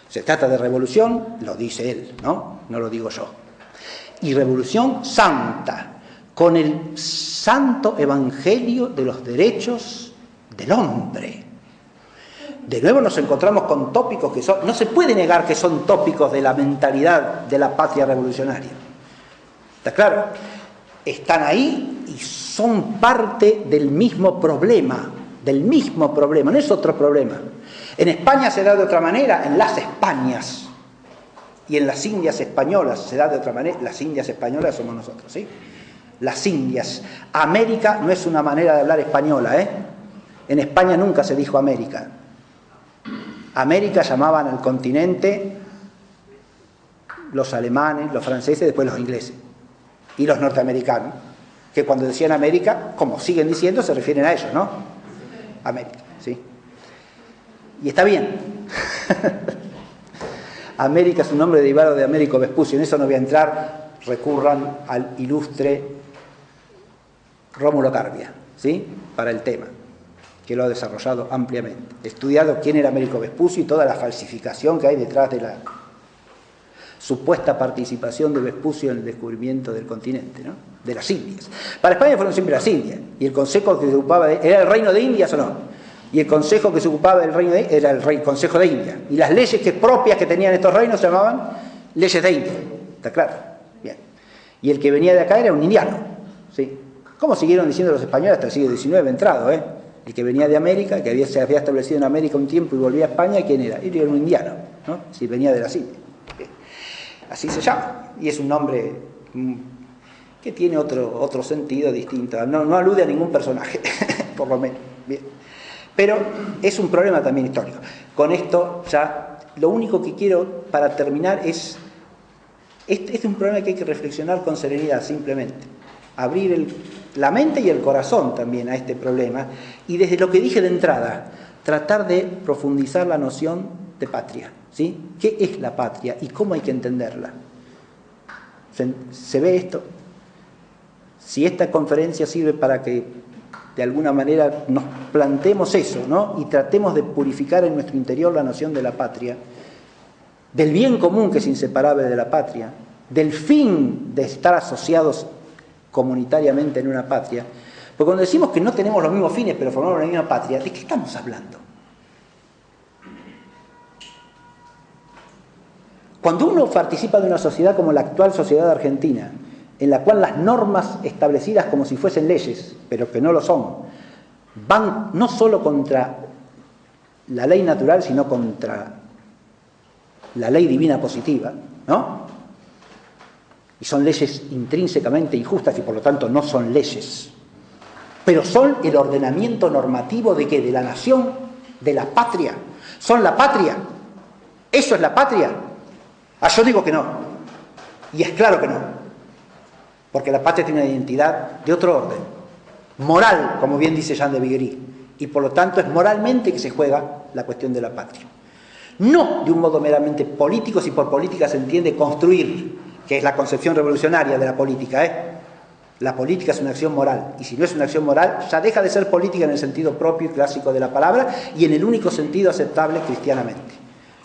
Se trata de revolución, lo dice él, ¿no? No lo digo yo. Y revolución santa, con el santo evangelio de los derechos del hombre. De nuevo nos encontramos con tópicos que no se puede negar que son tópicos de la mentalidad de la patria revolucionaria. ¿Está claro? Están ahí y son parte del mismo problema, no es otro problema. En España se da de otra manera, en las Españas, y en las Indias españolas se da de otra manera. Las Indias españolas somos nosotros, ¿sí? Las Indias. América no es una manera de hablar española, En España nunca se dijo América. América llamaban al continente los alemanes, los franceses, después los ingleses y los norteamericanos, que cuando decían América, como siguen diciendo, se refieren a ellos, ¿no? América, ¿sí? Y está bien. América es un nombre derivado de Américo Vespucio, en eso no voy a entrar, recurran al ilustre Rómulo Carbia, ¿sí? Para el tema, que lo ha desarrollado ampliamente. He estudiado quién era Américo Vespucio y toda la falsificación que hay detrás de la supuesta participación de Vespucio en el descubrimiento del continente, ¿no? De las Indias. Para España fueron siempre las Indias, y el consejo que se ocupaba ¿era el reino de Indias o no? Y el consejo que se ocupaba del reino de era el Consejo de India. Y las leyes propias que tenían estos reinos se llamaban leyes de India. ¿Está claro? Bien. Y el que venía de acá era un indiano, ¿sí? Como siguieron diciendo los españoles hasta el siglo XIX entrado, El que venía de América, que se había establecido en América un tiempo y volvía a España, ¿quién era? Era un indiano, ¿no? Si venía de las Indias. Así se llama. Y es un nombre que tiene otro sentido distinto. No alude a ningún personaje, por lo menos. Bien. Pero es un problema también histórico. con esto ya, lo único que quiero para terminar es, este es un problema que hay que reflexionar con serenidad simplemente, abrir la mente y el corazón también a este problema, y desde lo que dije de entrada, tratar de profundizar la noción de patria, ¿sí? ¿Qué es la patria y cómo hay que entenderla? ¿Se ve esto? Si esta conferencia sirve para que de alguna manera nos planteemos eso, ¿no? Y tratemos de purificar en nuestro interior la noción de la patria, del bien común que es inseparable de la patria, del fin de estar asociados comunitariamente en una patria, porque cuando decimos que no tenemos los mismos fines pero formamos la misma patria, ¿de qué estamos hablando? Cuando uno participa de una sociedad como la actual sociedad argentina, en la cual las normas establecidas como si fuesen leyes, pero que no lo son, van no solo contra la ley natural, sino contra la ley divina positiva, ¿no? Y son leyes intrínsecamente injustas y por lo tanto no son leyes, pero son el ordenamiento normativo de ¿qué? De la nación, de la patria. Son la patria. ¿Eso es la patria? Yo digo que no. Y es claro que no. Porque la patria tiene una identidad de otro orden. Moral, como bien dice Jean de Viguerie. Y por lo tanto es moralmente que se juega la cuestión de la patria. No de un modo meramente político, si por política se entiende construir, que es la concepción revolucionaria de la política, La política es una acción moral, y si no es una acción moral, ya deja de ser política en el sentido propio y clásico de la palabra, y en el único sentido aceptable cristianamente.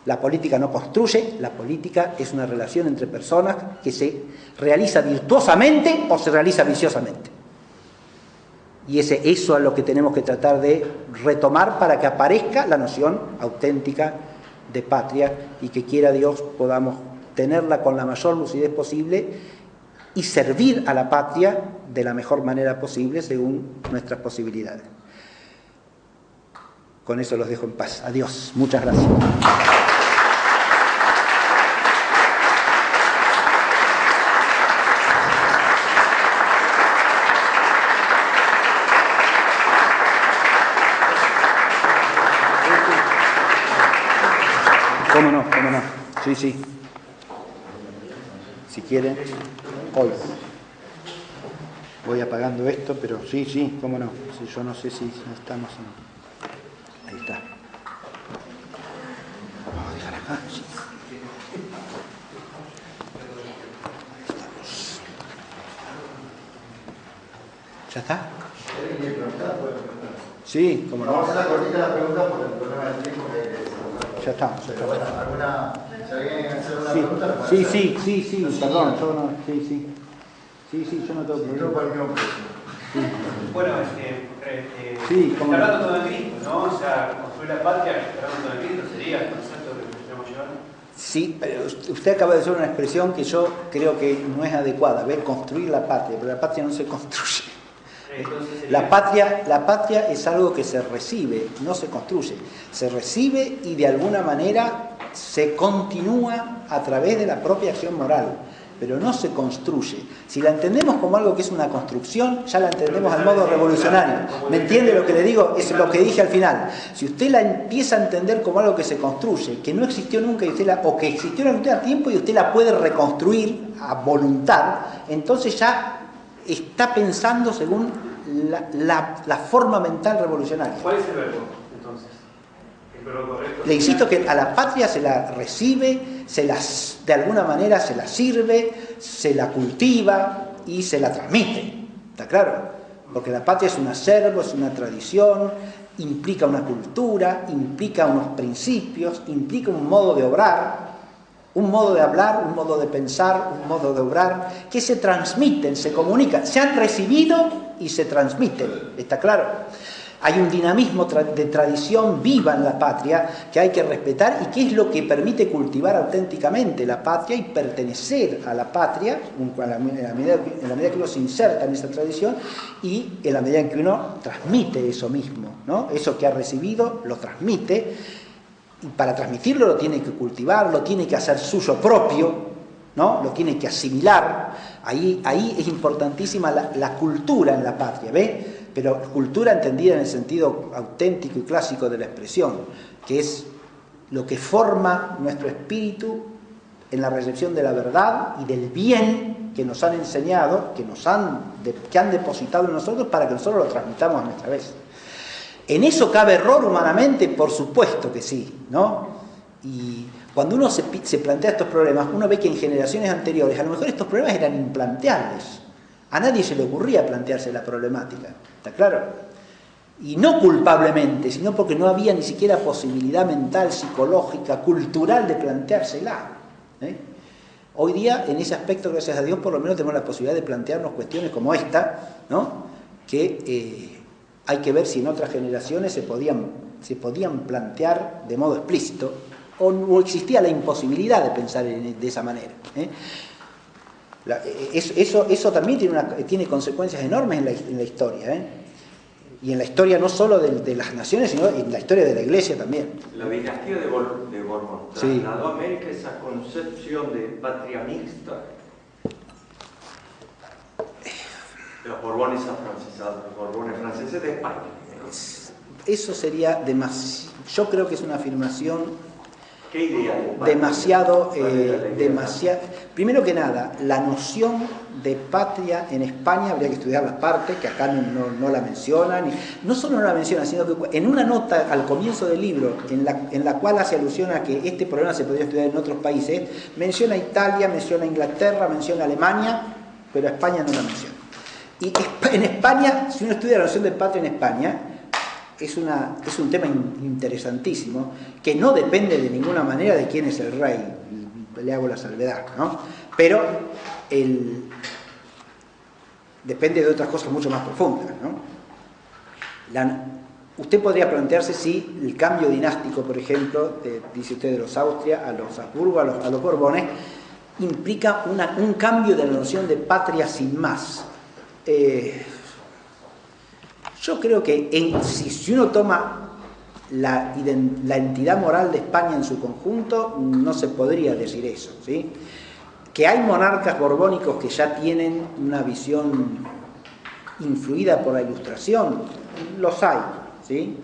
La política no construye, la política es una relación entre personas que se realiza virtuosamente o se realiza viciosamente. Y eso es a lo que tenemos que tratar de retomar para que aparezca la noción auténtica de patria y que quiera Dios podamos tenerla con la mayor lucidez posible y servir a la patria de la mejor manera posible según nuestras posibilidades. Con eso los dejo en paz. Adiós. Muchas gracias. ¿Cómo no? ¿Cómo no? Sí, sí. Si quieren, hoy. Voy apagando esto, pero sí, sí, cómo no. Sí, yo no sé si estamos en... Ahí está. Vamos a dejar acá. Sí. Estamos. ¿Ya está? Sí, cómo no. Vamos a hacer la cortita la pregunta por el problema del tiempo que... Ya estamos. Pero bueno, si alguien hace una Sí, pregunta... sí, perdón, yo no, sí, yo no tengo problema. Bueno, sí, está hablando todo de Cristo, ¿no? O sea, construir la patria, está hablando todo de Cristo, sería el concepto que tenemos que llevar. Sí, pero usted acaba de hacer una expresión que yo creo que no es adecuada, ¿ves? Construir la patria, pero la patria no se construye. La patria es algo que se recibe, no se construye. Se recibe y de alguna manera se continúa a través de la propia acción moral, pero no se construye. Si la entendemos como algo que es una construcción, ya la entendemos al modo revolucionario. ¿Me entiende lo que le digo? Es lo que dije al final. Si usted la empieza a entender como algo que se construye, que no existió nunca y o que existió en algún tiempo y usted la puede reconstruir a voluntad, entonces ya está pensando según la forma mental revolucionaria. ¿Cuál es el verbo, entonces? ¿El verbo correcto? Le insisto que a la patria se la recibe, de alguna manera se la sirve, se la cultiva y se la transmite. ¿Está claro? Porque la patria es un acervo, es una tradición, implica una cultura, implica unos principios, implica un modo de obrar, un modo de hablar, un modo de pensar, un modo de obrar, que se transmiten, se comunican, se han recibido y se transmiten, ¿está claro? Hay un dinamismo de tradición viva en la patria que hay que respetar y que es lo que permite cultivar auténticamente la patria y pertenecer a la patria en la medida que uno se inserta en esa tradición y en la medida en que uno transmite eso mismo, ¿no? Eso que ha recibido lo transmite. Y para transmitirlo lo tiene que cultivar, lo tiene que hacer suyo propio, ¿no? Lo tiene que asimilar. Ahí es importantísima la cultura en la patria, ¿ve? Pero cultura entendida en el sentido auténtico y clásico de la expresión, que es lo que forma nuestro espíritu en la recepción de la verdad y del bien que nos han enseñado, que han depositado en nosotros para que nosotros lo transmitamos a nuestra vez. ¿En eso cabe error humanamente? Por supuesto que sí, ¿no? Y cuando uno se plantea estos problemas, uno ve que en generaciones anteriores a lo mejor estos problemas eran implanteables. A nadie se le ocurría plantearse la problemática, ¿está claro? Y no culpablemente, sino porque no había ni siquiera posibilidad mental, psicológica, cultural de planteársela. Hoy día, en ese aspecto, gracias a Dios, por lo menos tenemos la posibilidad de plantearnos cuestiones como esta, ¿no? Que hay que ver si en otras generaciones se podían plantear de modo explícito o no existía la imposibilidad de pensar de esa manera. Eso también tiene consecuencias enormes en la historia, y en la historia no solo de las naciones, sino en la historia de la Iglesia también. La dinastía de Borbón trasladó a América esa concepción de patria mixta. Los Borbones afrancesados, los Borbones franceses de España, ¿no? Eso sería demasiado. Yo creo que es una afirmación ¿Qué idea de patria? demasiado. Primero que nada, la noción de patria en España habría que estudiar las partes, que acá no la mencionan. No solo no la mencionan, sino que en una nota al comienzo del libro, en la cual hace alusión a que este problema se podría estudiar en otros países, menciona Italia, menciona Inglaterra, menciona Alemania, pero a España no la menciona. Y en España, si uno estudia la noción de patria en España, es un tema interesantísimo, que no depende de ninguna manera de quién es el rey, le hago la salvedad, ¿no? Pero depende de otras cosas mucho más profundas, ¿no? Usted podría plantearse si el cambio dinástico, por ejemplo, dice usted, de los Austria a los Habsburgo, a los Borbones, implica un cambio de la noción de patria sin más. Yo creo que si uno toma la entidad moral de España en su conjunto, no se podría decir eso, ¿sí? Que hay monarcas borbónicos que ya tienen una visión influida por la Ilustración, los hay, ¿sí?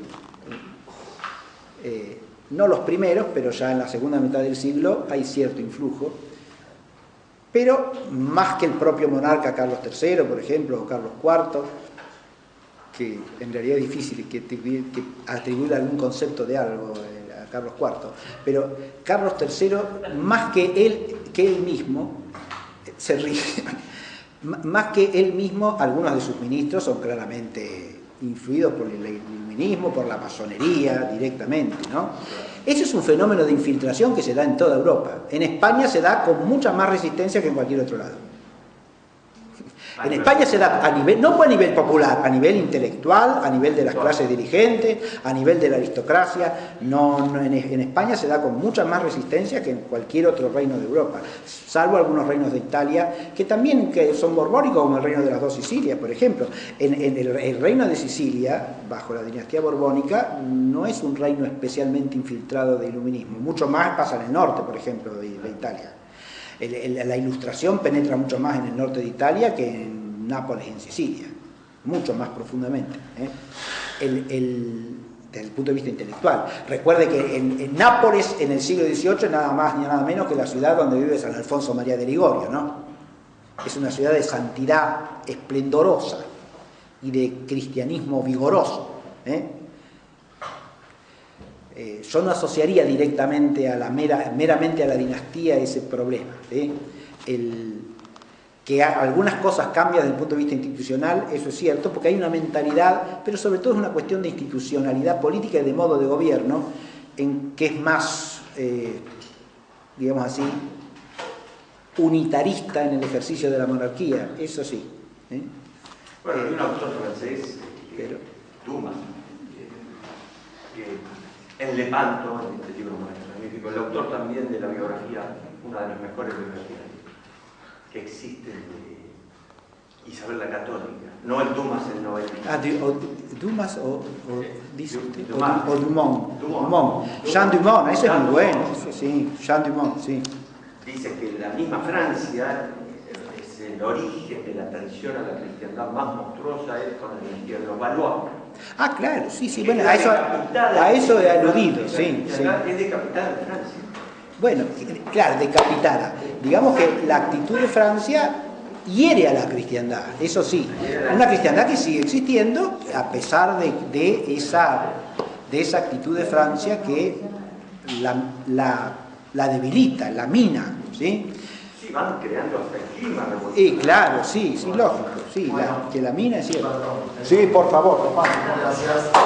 No los primeros, pero ya en la segunda mitad del siglo hay cierto influjo. Pero más que el propio monarca Carlos III, por ejemplo, o Carlos IV, que en realidad es difícil que atribuir algún concepto de algo a Carlos IV, pero Carlos III, más que él mismo, se ríe, más que él mismo, algunos de sus ministros son claramente influidos por el iluminismo, por la masonería directamente, ¿no? Ese es un fenómeno de infiltración que se da en toda Europa. En España se da con mucha más resistencia que en cualquier otro lado. En España se da no a nivel popular, a nivel intelectual, a nivel de las clases dirigentes, a nivel de la aristocracia. En España se da con mucha más resistencia que en cualquier otro reino de Europa, salvo algunos reinos de Italia que también son borbónicos, como el reino de las dos Sicilias, por ejemplo. El reino de Sicilia, bajo la dinastía borbónica, no es un reino especialmente infiltrado de iluminismo. Mucho más pasa en el norte, por ejemplo, de Italia. La Ilustración penetra mucho más en el norte de Italia que en Nápoles y en Sicilia, mucho más profundamente, desde el punto de vista intelectual. Recuerde que en Nápoles, en el siglo XVIII, nada más ni nada menos que la ciudad donde vive San Alfonso María de Ligorio, ¿no? Es una ciudad de santidad esplendorosa y de cristianismo vigoroso, yo no asociaría directamente meramente a la dinastía ese problema, que algunas cosas cambian desde el punto de vista institucional, eso es cierto, porque hay una mentalidad, pero sobre todo es una cuestión de institucionalidad política y de modo de gobierno, en que es más, digamos así, unitarista en el ejercicio de la monarquía, eso sí. Bueno, hay un autor francés, Dumas, en Lepanto, en este libro magnífico, el autor también de la biografía, una de las mejores biografías que existen de Isabel la Católica, no el Dumas, el novela. Dumas o Dumont. Dumont. Jean Dumont, ese es muy bueno, sí, Jean Dumont, sí. Dice que la misma Francia es el origen de la traición a la cristiandad más monstruosa, es con la dinastía de los Valois. Ah, claro, sí, sí, bueno, a eso he aludido, sí, sí. Es decapitada en Francia. Bueno, claro, decapitada. Digamos que la actitud de Francia hiere a la cristiandad, eso sí. Una cristiandad que sigue existiendo a pesar de esa actitud de Francia que la debilita, la mina, ¿sí? Sí, van creando hasta el clima revolucionario. Y claro, sí, sí, lógico, sí, que la mina es cierto. Sí, por favor, Gracias.